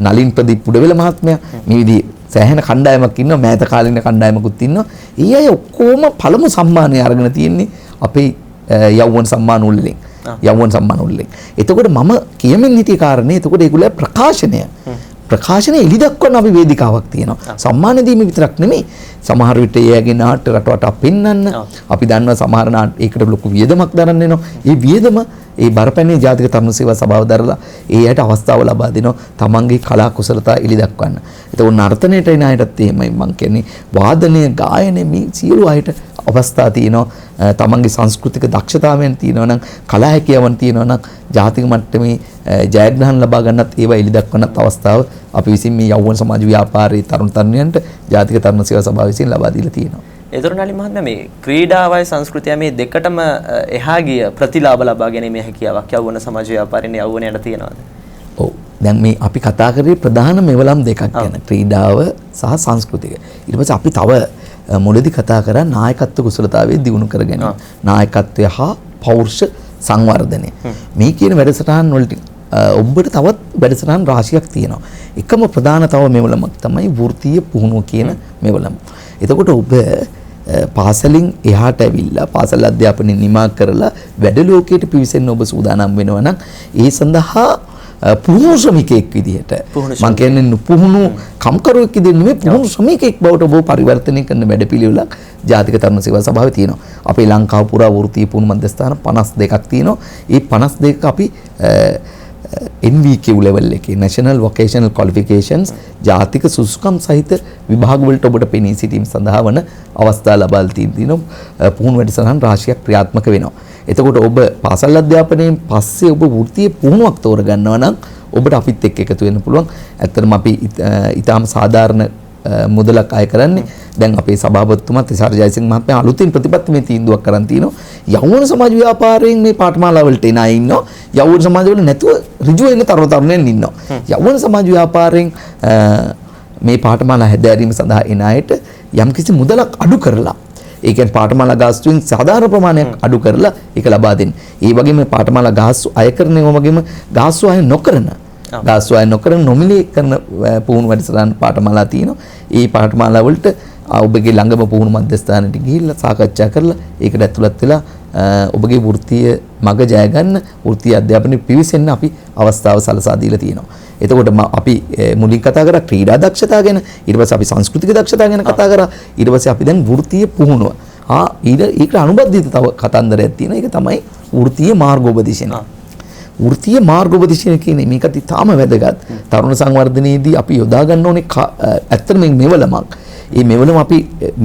නලින් ප්‍රදීප් පුඩවෙල මහත්මයා මේ විදිහේ සෑහෙන කණ්ඩායමක් ඉන්නවා. මෑත කාලින කණ්ඩායමකුත් ඉන්නවා. ඒ අය ඔක්කොම පළමු සම්මානය අරගෙන තියෙන්නේ අපේ යෞවන සම්මාන වලින්. යෞවන සම්මාන වලින්. එතකොට මම කියමින් හිටිය කාරණේ එතකොට ඒගොල්ලෝ ප්‍රකාශනය එලි දක්වන අපි වේදිකාවක් තියෙනවා. සම්මාන දීම විතරක් නෙමෙයි. සමහර විට එයාගේ නාට්‍ය රටවට පෙන්වන්න අපි දන්නවා සමහර ඒකට ලොකු වියදමක් දරන්න වෙනවා. ඒ වියදම ඒ බරපැනේ ජාතික තරුණ සේවා සභාව දරලා ඒ අයට අවස්ථාව ලබා දෙනවා තමන්ගේ කලා කුසලතා එලි දක්වන්න. ඒතකොට නර්තනයට එන අයටත් එහෙමයි මම කියන්නේ වාදනය, ගායනය මේ සියලු අයට අවස්ථා තියෙනවා. තමන්ගේ සංස්කෘතික දක්ෂතාවයන් තියෙනවා නම්, කලා හැකියාවන් තියෙනවා නම් ජාතික මට්ටමේ ජයග්‍රහණ ලබා ගන්නත් ඒවා එලි දක්වන්නත් අවස්ථාව අපි විසින් මේ යෞවන සමාජ ව්‍යාපාරයේ තරුණ තරුණියන්ට ජාතික තරුණ සේවා සභාව විසින් ලබා දීලා තියෙනවා. ඒතර නලින් මහත්මයා මේ ක්‍රීඩාවයි සංස්කෘතිය මේ දෙකටම එහා ගිය ප්‍රතිලාභ ලබා ගැනීමේ හැකියාවක් යෞවන සමාජ ව්‍යාපාරයේ යෞවනයට තියෙනවද? ඔව්. දැන් මේ අපි කතා කරේ ප්‍රධාන මෙවලම් දෙකක් ගැන. ක්‍රීඩාව සහ සංස්කෘතික. ඊට පස්සේ අපි තව මුලදී කතා කරා නායකත්ව කුසලතාවයේ දියුණු කර ගැනීම. නායකත්වය හා පෞරුෂ සංවර්ධනය. මේ කියන වැඩසටහන් වලට ඔබට තවත් වැඩසටහන් රාශියක් තියෙනවා. එකම ප්‍රධාන තව මෙවලමක් තමයි වෘත්තීය පුහුණුව කියන මෙවලම. එතකොට ඔබ පාසලින් එහාට ඇවිල්ලා පාසල් අධ්‍යාපනය නිමා කරලා වැඩ ලෝකයට පිවිසෙන්න ඔබ සූදානම් වෙනවා නම් ඒ සඳහා පුහුණු ශ්‍රමිකයෙක් විදිහට මම කියන්නේ නුපුහුණු කම්කරුවෙක් විදිහට නෙමෙයි පුහුණු ශ්‍රමිකයෙක් බවට ඔබ පරිවර්තනය කරන වැඩපිළිවෙලක් ජාතික තරුණ සේවා සභාවේ තියෙනවා. අපේ ලංකාව පුරා වෘත්තීය පුහුණු මධ්‍යස්ථාන 52ක් තියෙනවා. ඒ 52ක අපි NVQ level එකේ National Vocational Qualifications ජාතික සුසුකම් සහිත විභාග වලට ඔබට පෙනී සිටීම සඳහා වන අවස්ථා ලබා තිනවා. පුහුණු වැඩසටහන් රාශියක් ක්‍රියාත්මක වෙනවා. එතකොට ඔබ පාසල් අධ්‍යාපනයෙන් පස්සේ ඔබ වෘත්තීය පුහුණුවක් තෝරගන්නවා නම් ඔබට අපිත් එක්ක එකතු වෙන්න පුළුවන්. ඇත්තටම අපි ඊටාම සාධාරණ මුදලක් අය කරන්නේ. දැන් අපේ සභාපතිතුමා තිසාර ජයසිංහ මහත්මයා අලුතින් ප්‍රතිපත්ති මේ තීන්දුවක් කරන් තිනවා. යෞවන සමාජ ව්‍යාපාරයෙන් මේ පාඨමාලා වලට එන අය ඉන්නවා. යෞවන සමාජ වල නැතුව ඍජු වෙන තරුණයන් ඉන්නවා. යෞවන සමාජ ව්‍යාපාරයෙන් මේ පාඨමාලා හැදෑරීම සඳහා එන අයට යම්කිසි මුදලක් අඩු කරලා ඒ කියන්නේ පාඨමාලා ගාස්තුවෙන් සාධාරණ ප්‍රමාණයක් අඩු කරලා ඒක ලබා දෙන්න. ඒ වගේම පාඨමාලා ගාස්තු අය කරන ඒ වගේම ගාස්තු අය නොකරන ගාස්තු අය නොකරන නොමිලේ කරන පුහුණු වැඩසටහන් පාඨමාලා තියෙනවා. ඒ පාඨමාලා වලට ඔබගේ ළඟම පුහුණු මධ්‍යස්ථානයට ගිහිල්ලා සාකච්ඡා කරලා ඒකට ඇතුළත් වෙලා ඔබගේ වෘත්තීය මඟ ජය ගන්න වෘත්තීය අධ්‍යාපනයේ පිවිසෙන්න අපි අවස්ථාව සලසා දීලා තියෙනවා. එතකොට අපි මුලින් කතා කරා ක්‍රීඩා දක්ෂතාව ගැන, ඊට පස්සේ අපි සංස්කෘතික දක්ෂතාව ගැන කතා කරා, ඊට පස්සේ අපි දැන් වෘත්තීය පුහුණුව. ඒකට අනුබද්ධිත තව කතන්දරයක් තියෙනවා. ඒක තමයි වෘත්තීය මාර්ගෝපදේශන. වෘත්තීය මාර්ගෝපදේශන කියන්නේ මේකත් ඉතාම වැදගත්. තරුණ සංවර්ධනයේදී අපි යොදා ගන්න ඕනේ ඇත්තට මේ මෙවලමක්. මේ මෙවලම අපි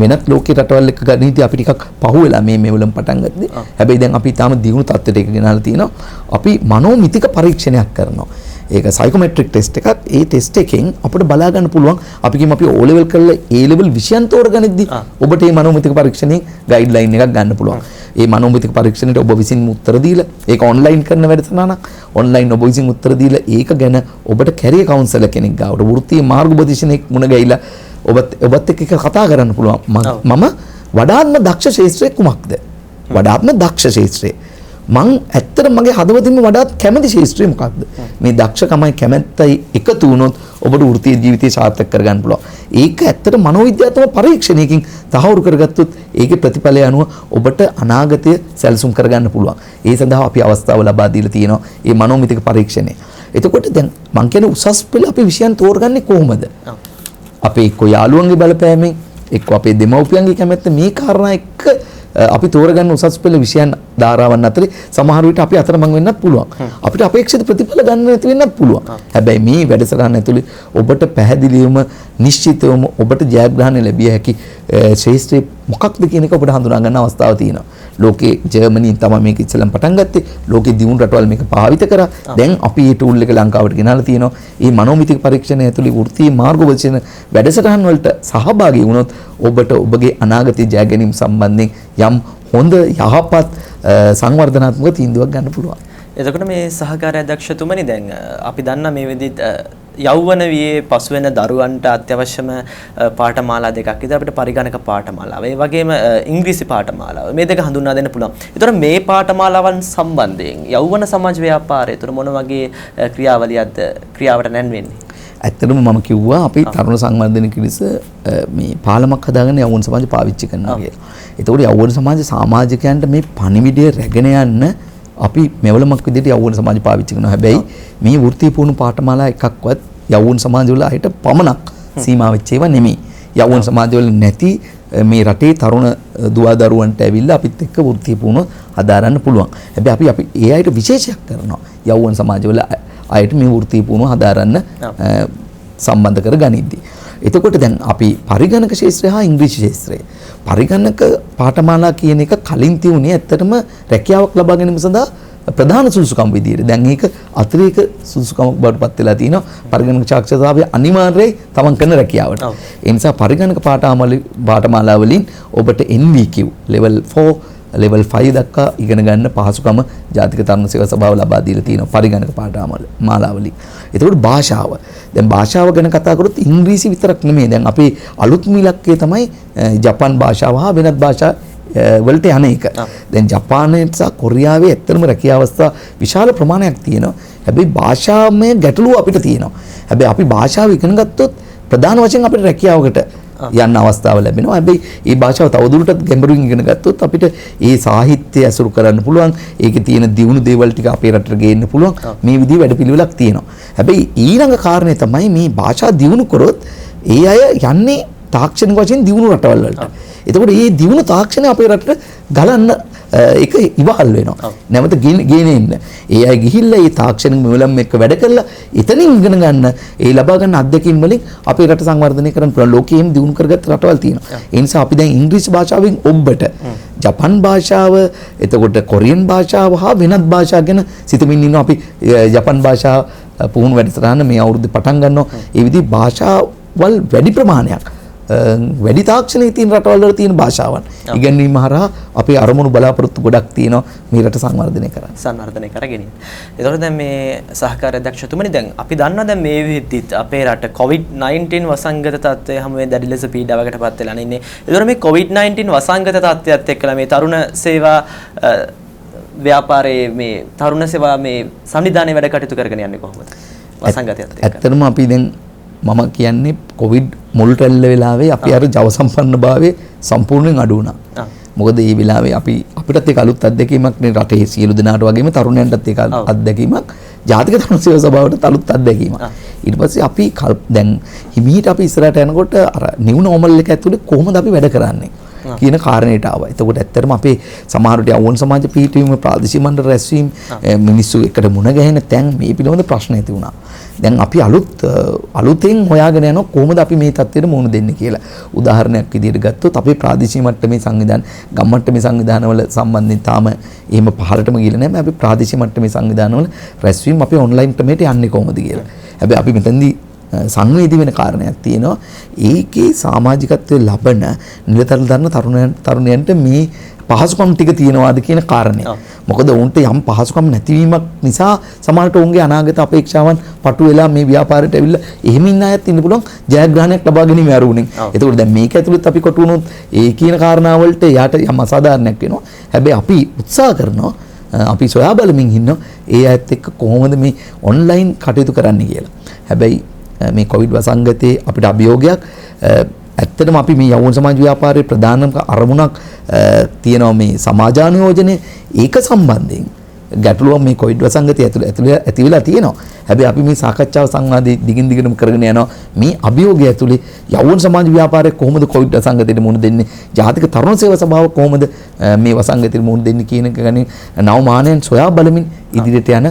වෙනත් ලෝකේ රටවල් එක්ක ගණිතී අපි ටිකක් පහුවෙලා මේ මෙවලම පටන් ගත්තේ. හැබැයි දැන් අපි තාම දියුණු තත්ත්වයට ඒක ගෙනල්ලා තිනවා. අපි මනෝමිතික පරීක්ෂණයක් කරනවා. ඒක සයිකෝමෙට්‍රික් ටෙස්ට් එකක්. ඒ ටෙස්ට් එකෙන් අපිට බලා ගන්න පුළුවන් අපි කියමු අපි O level කරලා A level විෂයන් තෝරගනිද්දී ඔබට මේ මනෝමිතික පරීක්ෂණේ ගයිඩ්ලයින් එකක් ගන්න පුළුවන්. මේ මනෝමිතික පරීක්ෂණයට ඔබ විසින් උත්තර දීලා ඒක ඔන්ලයින් කරන වැඩසටහනක්. ඔන්ලයින් ඔබ විසින් උත්තර දීලා ඒක ගැන ඔබට කැරියර් කවුන්සලර් කෙනෙක් ගාවට වෘත්තීය මාර්ගෝපදේශනෙක් මුණ ගැහිලා ඔබත් එක්ක කතා කරන්න පුළුවන්. මම වඩාත්ම දක්ෂ ශාස්ත්‍රයේ කුමක්ද? වඩාත්ම දක්ෂ ශාස්ත්‍රයේ මං ඇත්තට මගේ හදවතින්ම වඩාත් කැමති ශාස්ත්‍රය මොකක්ද? මේ දක්ෂකමයි කැමැත්තයි එකතු වුණොත් ඔබට වෘත්තීය ජීවිතය සාර්ථක කරගන්න පුළුවන්. ඒක ඇත්තට මනෝවිද්‍යාත්මක පරීක්ෂණයකින් තහවුරු කරගත්තොත් ඒකේ ප්‍රතිඵලය අනුව ඔබට අනාගතය සැලසුම් කරගන්න පුළුවන්. ඒ සඳහා අපි අවස්ථාව ලබා දීලා තියෙනවා මේ මනෝමිතික පරීක්ෂණය. එතකොට දැන් මං කියන්නේ උසස් පෙළ අපි විෂයන් තෝරගන්නේ කොහොමද? අපේ එක්ක යාළුවන්ගේ බලපෑමෙන් එක්ක අපේ දෙමව්පියන්ගේ කැමැත්ත මේ කාරණා එක්ක අපි තෝරගන්න උසස් පෙළ විෂයන් ධාරාවන් අතරේ සමහර විට අපි අතරමං වෙන්නත් පුළුවන්. අපිට අපේක්ෂිත ප්‍රතිඵල ගන්න නැති වෙන්නත් පුළුවන්. හැබැයි මේ වැඩසටහන ඇතුලේ ඔබට පැහැදිලිවම නිශ්චිතවම ඔබට ජයග්‍රහණය ලැබිය හැකි ශ්‍රේෂ්ඨ මොකක්ද කියන එක ඔබට හඳුනා ගන්න අවස්ථාවක් තියෙනවා. ලෝකේ ජර්මනියෙන් තමයි මේක ඉස්සෙල්ලම පටන් ගත්තේ. ලෝකේ දියුණු රටවල් මේක භාවිත කරා. දැන් අපි මේ ටූල් එක ලංකාවට ගෙනල්ලා තියෙනවා. මේ මනෝමිතික පරීක්ෂණය ඇතුලේ වෘත්තීය මාර්ගෝපදේශන වැඩසටහන් වලට සහභාගී වුණොත් ඔබට ඔබගේ අනාගතයේ ජය ගැනීම සම්බන්ධයෙන් යම් හොඳ යහපත් සංවර්ධනාත්මක තීන්දුවක් ගන්න පුළුවන්. එතකොට මේ සහකාර අධ්‍යක්ෂතුමනි දැන් අපි දන්නා මේ විදිහට යෞවන වියේ පසුවෙන දරුවන්ට අත්‍යවශ්‍යම පාඨමාලා දෙකක් විතර අපිට පරිගණක පාඨමාලාව. ඒ වගේම ඉංග්‍රීසි පාඨමාලාව. මේ දෙක හඳුන්වා දෙන්න පුළුවන්. ඒතර මේ පාඨමාලාවන් සම්බන්ධයෙන් යෞවන සමාජ ව්‍යාපාරය තුළ මොන වගේ ක්‍රියාවලියක්ද ක්‍රියාවට නැන්වෙන්නේ? ඇත්තටම මම කිව්වා අපි තරුණ සංවර්ධන කිරිස මේ පාලමක් හදාගෙන යෞවන සමාජය පාවිච්චි කරනවා කියලා. ඒතකොට යෞවන සමාජ සමාජිකයන්ට මේ පණිවිඩය රැගෙන යන්න අපි මෙවලමක් විදිහට යෞවන සමාජය පාවිච්චි කරනවා. හැබැයි මේ වෘත්තීය පුහුණු පාඨමාලා එකක්වත් යෞවන සමාජවල අයට පමණක් සීමා වෙච්ච ඒවා නෙමෙයි. යෞවන සමාජවල නැති මේ රටේ තරුණ දුවදරුවන්ට ඇවිල්ලා අපිත් එක්ක වෘත්තීය පුහුණුව හදාරන්න පුළුවන්. හැබැයි අපි ඒ අයට විශේෂයක් කරනවා. යෞවන සමාජවල අයට මේ වෘත්තීය පුහුණුව හදාරන්න සම්බන්ධ කර ගනිද්දී. එතකොට දැන් අපි පරිගණක ශාස්ත්‍රය හා ඉංග්‍රීසි ශාස්ත්‍රය පරිගණක පාඨමාලා කියන එක කලින් තියුනේ ඇත්තටම රැකියාවක් ලබා ගැනීම සඳහා ප්‍රධාන සුදුසුකම් විදියට. දැන් ඒක අතිරේක සුදුසුකමක් බවට පත් වෙලා තිනවා. පරිගණක සාක්ෂරතාවය අනිවාර්යයි තමන් කරන රැකියාවට. ඒ නිසා පරිගණක පාඨමාලා වලින් ඔබට NVQ level 4 level 5 දක්වා ඉගෙන ගන්න පහසුකම ජාතික තරුණ සේවා සභාව ලබා දීලා තියෙනවා පරිගණක පාඨමාලාවලින්. එතකොට භාෂාව. දැන් භාෂාව ගැන කතා කරොත් ඉංග්‍රීසි විතරක් නෙමෙයි. දැන් අපේ අලුත්ම ඉලක්කය තමයි ජපාන් භාෂාව හා වෙනත් භාෂා වලට යන එක. දැන් ජපානයේ සහ කොරියාවේ ඇත්තටම රැකියා අවස්ථා විශාල ප්‍රමාණයක් තියෙනවා. හැබැයි භාෂාමය ගැටලුව අපිට තියෙනවා. හැබැයි අපි භාෂාව ඉගෙන ගත්තොත් ප්‍රධාන වශයෙන් අපිට රැකියාවකට යන්න අවස්ථාව ලැබෙනවා. හැබැයි මේ භාෂාව තවදුරටත් ගැඹුරින් ඉගෙන ගත්තොත් අපිට ඒ සාහිත්‍ය ඇසුරු කරන්න පුළුවන්. ඒකේ තියෙන දියුණු දේවල් ටික අපේ රටට ගේන්න පුළුවන්. මේ විදිහේ වැඩපිළිවෙලක් තියෙනවා. හැබැයි ඊළඟ කාරණේ තමයි මේ භාෂා දියුණු කරොත් ඒ අය යන්නේ තාක්ෂණික වශයෙන් දියුණු රටවල් වලට. එතකොට මේ දියුණු තාක්ෂණය අපේ රටට ගලන්න ඒක ඉවහල් වෙනවා. නැවත ගේනේ ඉන්න. ඒ අය ගිහිල්ලා මේ තාක්ෂණික මෙවලම් එක්ක වැඩ කරලා එතනින් ඉගෙන ගන්න ඒ ලබා ගන්න අත්දැකීම් වලින් අපේ රට සංවර්ධනය කරන්න පුළුවන්. ලෝකයේම දියුණු කරගත් රටවල් තියෙනවා. ඒ නිසා අපි දැන් ඉංග්‍රීසි භාෂාවෙන් ඔබට ජපන් භාෂාව, එතකොට කොරියන් භාෂාව හා වෙනත් භාෂා ගැන සිතමින් ඉන්නවා. අපි ජපන් භාෂාව පුහුණු වැඩසටහන මේ අවුරුද්දේ පටන් ගන්නවා. ඒ විදිහ භාෂාවල් වැඩි ප්‍රමාණයක් වැඩි තාක්ෂණයේ තියෙන රටවල් වල තියෙන භාෂාවන් ඉගෙනීම හරහා අපේ අරමුණු බලාපොරොත්තු ගොඩක් තියෙනවා මේ රට සංවර්ධනය කරන්න. සංවර්ධනය කරගෙන. ඒතකොට දැන් මේ සහකාර අධ්‍යක්ෂතුමනි දැන් අපි දන්නවා දැන් මේ විදිහට අපේ රට COVID-19 වසංගත තත්ත්වය හැමුවේ දැඩි ලෙස පීඩාවකට පත් වෙලා ඉන්නේ. ඒතකොට මේ COVID-19 වසංගත තත්ත්වයත් එක්කලා මේ තරුණ සේවා ව්‍යාපාරයේ මේ තරුණ සේවා මේ සංවිධානයේ වැඩ කටයුතු කරගෙන යන්නේ කොහොමද? වසංගතයත් එක්ක. ඇත්තටම අපි දැන් මම කියන්නේ කොවිඩ් මුල් රැල්ල වෙලාවේ අපි අර ජව සම්පන්නභාවයේ සම්පූර්ණයෙන් අඩු වුණා. මොකද මේ වෙලාවේ අපිටත් ඒක අලුත් අත්දැකීමක් නේ රටේ සියලු දෙනාට වගේම තරුණයන්ටත් ඒක අත්දැකීමක්. ජාතික තරුණ සේවා සභාවටත් අලුත් අත්දැකීමක්. ඊට පස්සේ අපි දැන් හිමීට අපි ඉස්සරහට යනකොට අර නිව් නෝමල් එක ඇතුලේ කොහොමද අපි වැඩ කරන්නේ කියන කාරණේට ආවා. එතකොට ඇත්තටම අපේ සමහරට යවුන් සමාජ පිහිටවීම ප්‍රාදේශීය මණ්ඩල රැස්වීම මිනිස්සු එකට මුණ ගැහෙන තැන් මේ පිළිබඳ ප්‍රශ්න ඇති වුණා. දැන් අපි අලුතෙන් හොයාගෙන යනවා කොහොමද අපි මේ තත්ත්වෙට මුහුණ දෙන්නේ කියලා. උදාහරණයක් විදිහට ගත්තොත් අපේ ප්‍රාදේශීය මට්ටමේ සංවිධාන ගම් මට්ටමේ සංවිධානවල සම්බන්ධයෙන් තාම එහෙම පහළටම ගිහලා නැහැ. අපි ප්‍රාදේශීය මට්ටමේ සංවිධානවල රැස්වීම අපි ඔන්ලයින් ක්‍රමයට යන්නේ කොහොමද කියලා. හැබැයි අපි මෙතනදී සංවේදී වෙන කාරණයක් තියෙනවා. ඒකේ සමාජිකත්වයේ ලබන නිරතල් දරන තරුණයන්ට මේ පහසුකම් ටික තියෙනවාද කියන කාරණය. මොකද උන්ට යම් පහසුකම් නැතිවීමක් නිසා සමහරට උන්ගේ අනාගත අපේක්ෂාවන් පටු වෙලා මේ ව්‍යාපාරයට ඇවිල්ලා එහෙම ඉන්න අයත් ඉන්න පුළුවන් ජයග්‍රහණයක් ලබා ගැනීම ඇරුණින්. ඒකෝට දැන් මේක ඇතුළත් අපි කොට වුණොත් ඒ කියන කාරණාවලට යාට යම් අසාධාරණයක් වෙනවා. හැබැයි අපි උත්සාහ කරනවා අපි සොයා බලමින් ඉන්නවා ඒ අයත් එක්ක කොහොමද මේ ඔන්ලයින් කටයුතු කරන්න කියලා. හැබැයි මේ කොවිඩ් වසංගතයේ අපිට අභියෝගයක් ඇත්තටම අපි මේ යවුන් සමාජ ව්‍යාපාරයේ ප්‍රධානම අරමුණක් තියෙනවා මේ සමාජානුයෝජනය. ඒක සම්බන්ධයෙන් ගැටලුව මේ කොවිඩ් වසංගතය ඇතුළේ ඇති වෙලා තියෙනවා. හැබැයි අපි මේ සාකච්ඡාව සංවාදයේ දිගින් දිගටම කරගෙන යනවා. මේ අභියෝගය ඇතුළේ යවුන් සමාජ ව්‍යාපාරයේ කොහොමද කොවිඩ් වසංගතයට මුහුණ දෙන්නේ? ජාතික තරුණ සේවා සභාව කොහොමද මේ වසංගතයට මුහුණ දෙන්නේ කියන එක ගැන නවමානයන් සොයා බලමින් ඉදිරියට යන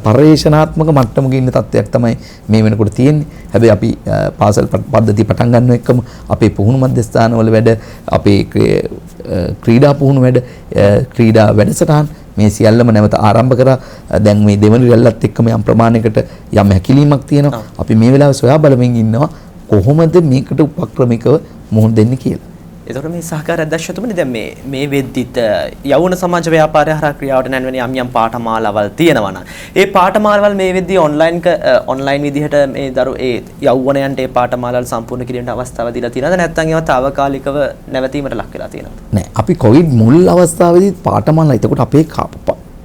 පරිවේශනාත්මක මට්ටමක ඉන්න තත්ත්වයක් තමයි මේ වෙනකොට තියෙන්නේ. හැබැයි අපි පාසල් පද්ධතිය පටන් ගන්න එක්කම අපේ පුහුණු මධ්‍යස්ථානවල වැඩ අපේ ක්‍රීඩා පුහුණු වැඩ ක්‍රීඩා වැඩසටහන් මේ සියල්ලම නැවත ආරම්භ කරා. දැන් මේ දෙවනි රැල්ලත් එක්කම යම් ප්‍රමාණයකට යම් හැකිලීමක් තියෙනවා. අපි මේ වෙලාවේ සොයා බලමින් ඉන්නවා කොහොමද මේකට උපක්‍රමිකව මුහුණ දෙන්නේ කියලා. ඒතකොට මේ සහකාර අධ්‍යක්ෂතුමනි දැන් මේ වෙද්දිත් යවුන සමාජ ව්‍යාපාරය හරහා ක්‍රියාවට නැන්වෙන යම් පාඨමාලාවල් තියෙනවා නම් ඒ පාඨමාලාවල් මේ වෙද්දී ඔන්ලයින් විදිහට මේ ඒ යවුණයන්ට ඒ පාඨමාලාවල් සම්පූර්ණ කිරීමට අවස්ථාව දීලා තියෙනවද නැත්නම් ඒවා తాවකාලිකව නැවතීමට ලක් වෙලා තියෙනවද? නෑ අපි කොවිඩ් මුල් අවස්ථාවේදී පාඨමාලා එතකොට අපේ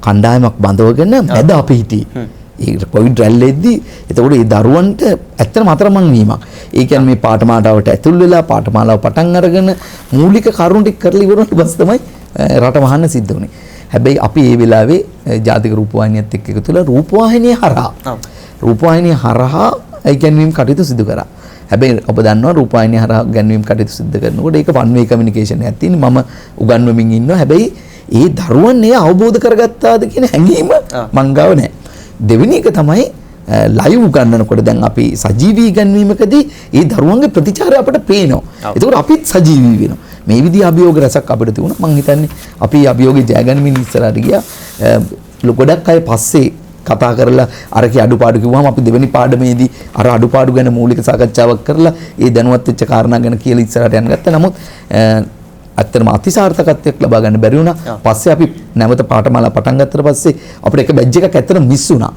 කණ්ඩායමක් බඳවගෙන මැද අපි හිටියේ. ඒ කොවිඩ් රැල්ලෙද්දී එතකොට ඒ දරුවන්ට ඇත්තටම අතරමං වීමක්. ඒ කියන්නේ මේ පාඨමාලාවට ඇතුල් වෙලා පාඨමාලාව පටන් අරගෙන මූලික කරුණු ටික කරලා ඉවරනට පස්සේ තමයි රට වහන්න සිද්ධ වුනේ. හැබැයි අපි මේ වෙලාවේ ජාතික රූපවාහිනියත් එක්ක එකතු වෙලා රූපවාහිනිය හරහා ඉගැන්වීම් කටයුතු සිදු කරා. හැබැයි ඔබ දන්නවා රූපවාහිනිය හරහා ඉගැන්වීම් කටයුතු සිදු කරනකොට ඒක වන් වේ කමියුනිකේෂන් එකක් තියෙනවා. මම උගන්වමින් ඉන්නවා. හැබැයි ඒ දරුවන් ඒ අවබෝධ කරගත්තාද කියන හැඟීම මං ගාව නැහැ. දෙවෙනි එක තමයි ලයිව් උගන්වනකොට දැන් අපි සජීවී ඉගැන්වීමකදී ඒ දරුවන්ගේ ප්‍රතිචාරය අපිට පේනවා. ඒකෝට අපිත් සජීවී වෙනවා. මේ විදිහ අභියෝග රසක් අපිට තිබුණා. මම හිතන්නේ අපි අභියෝගේ ජයගැනීමෙන් ඉස්සරහට ගියා. ගොඩක් අය පස්සේ කතා කරලා අරකේ අඩුපාඩු කිව්වම අපි දෙවෙනි පාඩමේදී අර අඩුපාඩු ගැන මූලික සාකච්ඡාවක් කරලා ඒ දැනුවත් වෙච්ච කාරණා ගැන කියලා ඉස්සරහට යන්න ගත්තා. නමුත් ඇත්තටම අතිසාර්ථකත්වයක් ලබා ගන්න බැරි වුණා. පස්සේ අපි නැවත පාඨමාලා පටන් ගත්තට පස්සේ අපිට එක බැජ් එකක් ඇත්තටම මිස් වුණා.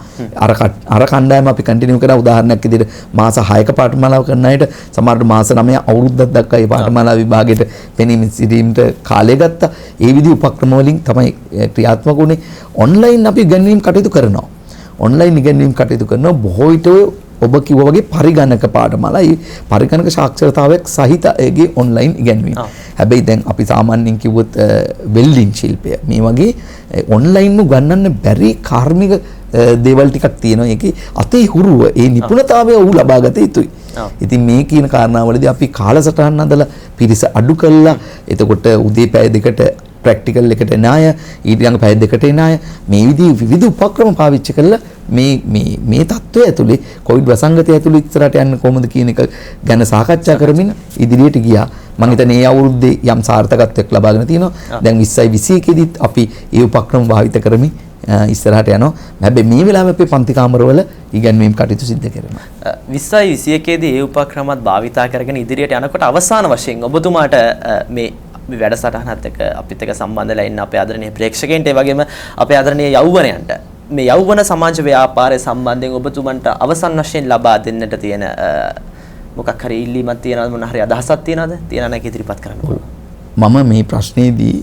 අර කණ්ඩායම අපි කන්ටිනියු කරා. උදාහරණයක් විදිහට මාස 6ක පාඨමාලාව කරන අයට සමහරට මාස 9 අවුරුද්දක් දක්වා මේ පාඨමාලා විභාගයට පෙනීම සිටීමට කාලය ගත්තා. ඒ විදිහ උපක්‍රම වලින් තමයි ක්‍රියාත්මක වුණේ. ඔන්ලයින් අපි ඉගෙනීම් කටයුතු කරනවා. ඔන්ලයින් ඉගෙනීම් කටයුතු කරනවා බොහෝ විට ඔබ කිව්වා වගේ පරිගණක පාඨමාලා ඒ පරිගණක සාක්ෂරතාවයක් සහිත ඒගේ ඔන්ලයින් ඉගෙනීම. හැබැයි දැන් අපි සාමාන්‍යයෙන් කිව්වොත් වෙල්ඩින් ශිල්පය මේ වගේ ඔන්ලයින් උගන්වන්න බැරි කාර්මික දේවල් ටිකක් තියෙනවා. ඒකේ අතේ හුරුව ඒ නිපුණතාවය ඔහු ලබා ගත යුතුයි. ඉතින් මේ කියන කාරණාවලදී අපි කාලසටහන් හදලා පිරිස අඩු කළා. එතකොට උදේ පැය දෙකට ප්‍රැක්ටිකල් එකට එන අය ඊළඟ පැය දෙකට එන අය මේ විදිහ විවිධ උපක්‍රම පාවිච්චි කරලා මේ තත්ත්වය ඇතුලේ කොවිඩ් වසංගතය ඇතුලේ ඉස්සරහට යන්න කොහොමද කියන එක ගැන සාකච්ඡා කරමින් ඉදිරියට ගියා. මම හිතන්නේ මේ අවුරුද්දේ යම් සාර්ථකත්වයක් ලබාගෙන තිනවා. දැන් 2021 ෙදිත් අපි ඒ උපක්‍රම භාවිත කරමින් ඉස්සරහට යනවා. හැබැයි මේ වෙලාවේ අපේ පන්ති කාමරවල ඉගැන්වීම් කටයුතු සිද්ධ කරනවා. 20යි 21 දී ඒ උපක්‍රමات භාවිතා කරගෙන ඉදිරියට යනකොට අවසාන වශයෙන් ඔබතුමාට මේ වැඩසටහනත් එක්ක අපිත් එක්ක සම්බන්ධලා ඉන්න අපේ ආදරණීය ප්‍රේක්ෂකයන්ට ඒ වගේම අපේ ආදරණීය යෞවනයන්ට මේ යෞවන සමාජ ව්‍යාපාරය සම්බන්ධයෙන් ඔබතුමන්ට අවසන් වශයෙන් ලබා දෙන්නට තියෙන මොකක් හරි ඉල්ලීමක් තියෙනවද මොන හරි අදහසක් තියෙනවද? තියෙනා නම් ඉදිරිපත් කරන්න පුළුවන්. මම මේ ප්‍රශ්නේදී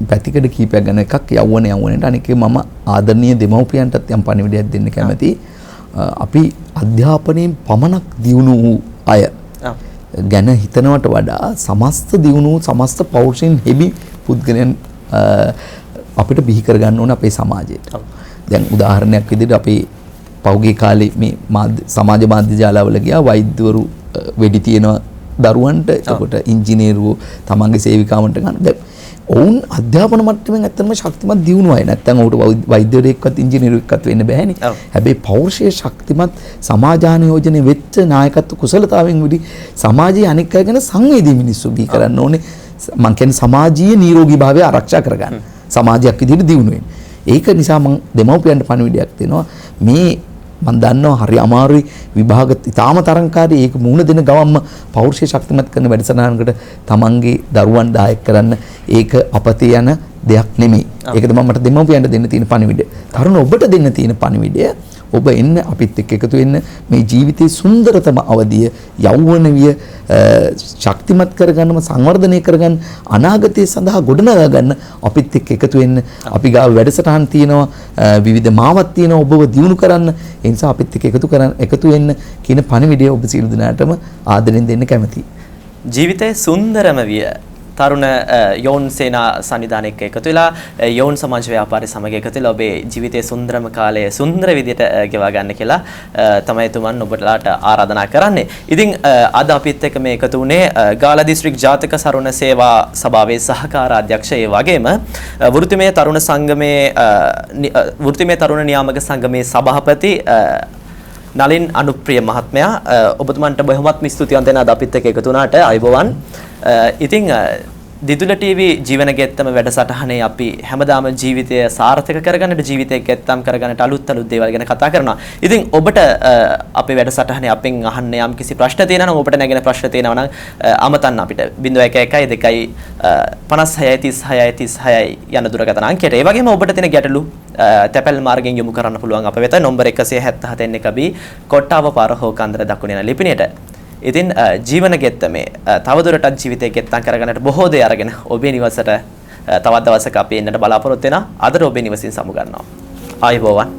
පැතිකඩ කීපයක් ගැන එකක් යෞවනයට අනිකේ මම ආදරණීය දෙමව්පියන්ටත් යම් පණිවිඩයක් දෙන්න කැමතියි. අපි අධ්‍යාපනයෙන් පමණක් දියුණු වූ අය ගැන හිතනවට වඩා සමස්ත දියුණු සමස්ත පෞරුෂයෙන් හෙබි පුද්ගලයන් අපිට බිහි කරගන්න ඕන අපේ සමාජයට. දැන් උදාහරණයක් විදිහට අපි පෞගේ කාලේ මේ සමාජ මාධ්‍ය ජාලවල ගියා වෛද්‍යවරු වෙඩි තියෙනවා දරුවන්ට, එතකොට ඉංජිනේරුවෝ තමන්ගේ සේවිකාවන්ට ගන්න. දැන් ඔවුන් අධ්‍යාපන මට්ටමින් ඇත්තටම ශක්තිමත් දියුණු අය. නැත්තම් ඔහුට වෛද්‍යවරයෙක්වත් ඉංජිනේරුවෙක්වත් වෙන්න බෑනේ. හැබැයි පෞරුෂයේ ශක්තිමත් සමාජානුයෝජනයේ වෙච්ච නායකත්ව කුසලතාවෙන් විදි සමාජයේ අනික් අය ගැන සංවේදී මිනිස්සු බිහි කරන්න ඕනේ. මං කියන්නේ සමාජීය නිරෝගීභාවය ආරක්ෂා කරගන්න. සමාජයක් විදිහට දියුණු වෙන්න. ඒක නිසා මං දෙමව්පියන්ට පණිවිඩයක් දෙනවා. මේ මම දන්නවා හරි අමාරුයි විභාග ඉතාම තරංකාරී ඒක මුණ දෙන ගවම්ම පෞරුෂය ශක්තිමත් කරන වැඩසටහනකට තමන්ගේ දරුවන් දායක කරන්න ඒක අපතේ යන දෙයක් නෙමෙයි. ඒකද මම මට දෙමව්පියන්ට දෙන්න තියෙන පණිවිඩය. තරුණ ඔබට දෙන්න තියෙන පණිවිඩය ඔබ එන්න අපිත් එක්ක එකතු වෙන්න මේ ජීවිතයේ සුන්දරතම අවධිය යෞවනවිය ශක්තිමත් කරගන්නම සංවර්ධනය කරගන්න අනාගතය සඳහා ගොඩනගා ගන්න අපිත් එක්ක එකතු වෙන්න. අපි ගාව වැඩසටහන් තියෙනවා විවිධ මාවත් තියෙනවා ඔබව දියුණු කරන්න. ඒ නිසා අපිත් එක්ක එකතු වෙන්න කියන පණිවිඩය ඔබ සියලු දෙනාටම ආදරෙන් දෙන්න කැමතියි. ජීවිතයේ සුන්දරම විය තරුණ යෝන් සේනා සංවිධානයක එකතු වෙලා යෝන් සමාජ ව්‍යාපාරය සමග එකතු වෙලා ඔබේ ජීවිතයේ සුන්දරම කාලය සුන්දර විදිහට ගෙවා ගන්න කියලා තමයි තුමන් ඔබලාට ආරාධනා කරන්නේ. ඉතින් අද අපිත් එක්ක මේ එකතු වුණේ ගාල්ල දිස්ත්‍රික් ජාතික සරුණ සේවා සභාවේ සහකාර අධ්‍යක්ෂ ඒ වගේම වෘත්තිමය තරුණ සංගමේ වෘත්තිමය තරුණ නියාමක සංගමේ සභාපති නලින් අනුප්‍රිය මහත්මයා ඔබතුමන්ට බොහොමත්ම ස්තුතිවන්ත වෙනවා අද අපිත් එක්ක එකතු වුණාට. අයබෝවන්. ඉතින් දිදුල ටීවී ජීවන ගෙත්තම වැඩසටහනේ අපි හැමදාම ජීවිතය සාර්ථක කරගන්නට ජීවිතය ගෙත්තම් කරගන්නට අලුත් දේවල් ගැන කතා කරනවා. ඉතින් ඔබට අපේ වැඩසටහනේ අපෙන් අහන්න යම් කිසි ප්‍රශ්න තියෙනවා නම් ඔබට නැගෙන ප්‍රශ්න තියෙනවා නම් අමතන්න අපිට 0112 56 36 36 යන දුරකථන අංකයට. ඒ වගේම ඔබට තියෙන ගැටලු තැපැල් මාර්ගයෙන් යොමු කරන්න පුළුවන් අප වෙත නම්බර 177 1 B කොට්ටාව පාර හෝකන්දර දකුණේ යන ලිපිණයට. ඉතින් ජීවන ගෙත්තමේ තවදුරටත් ජීවිතය ගෙත්තම් කරගන්නට බොහෝ දේ අරගෙන ඔබේ නිවසට තවත් දවසක අපි එන්නට බලාපොරොත්තු වෙනවා. අදට ඔබේ නිවසින් සමු ගන්නවා. ආයුබෝවන්.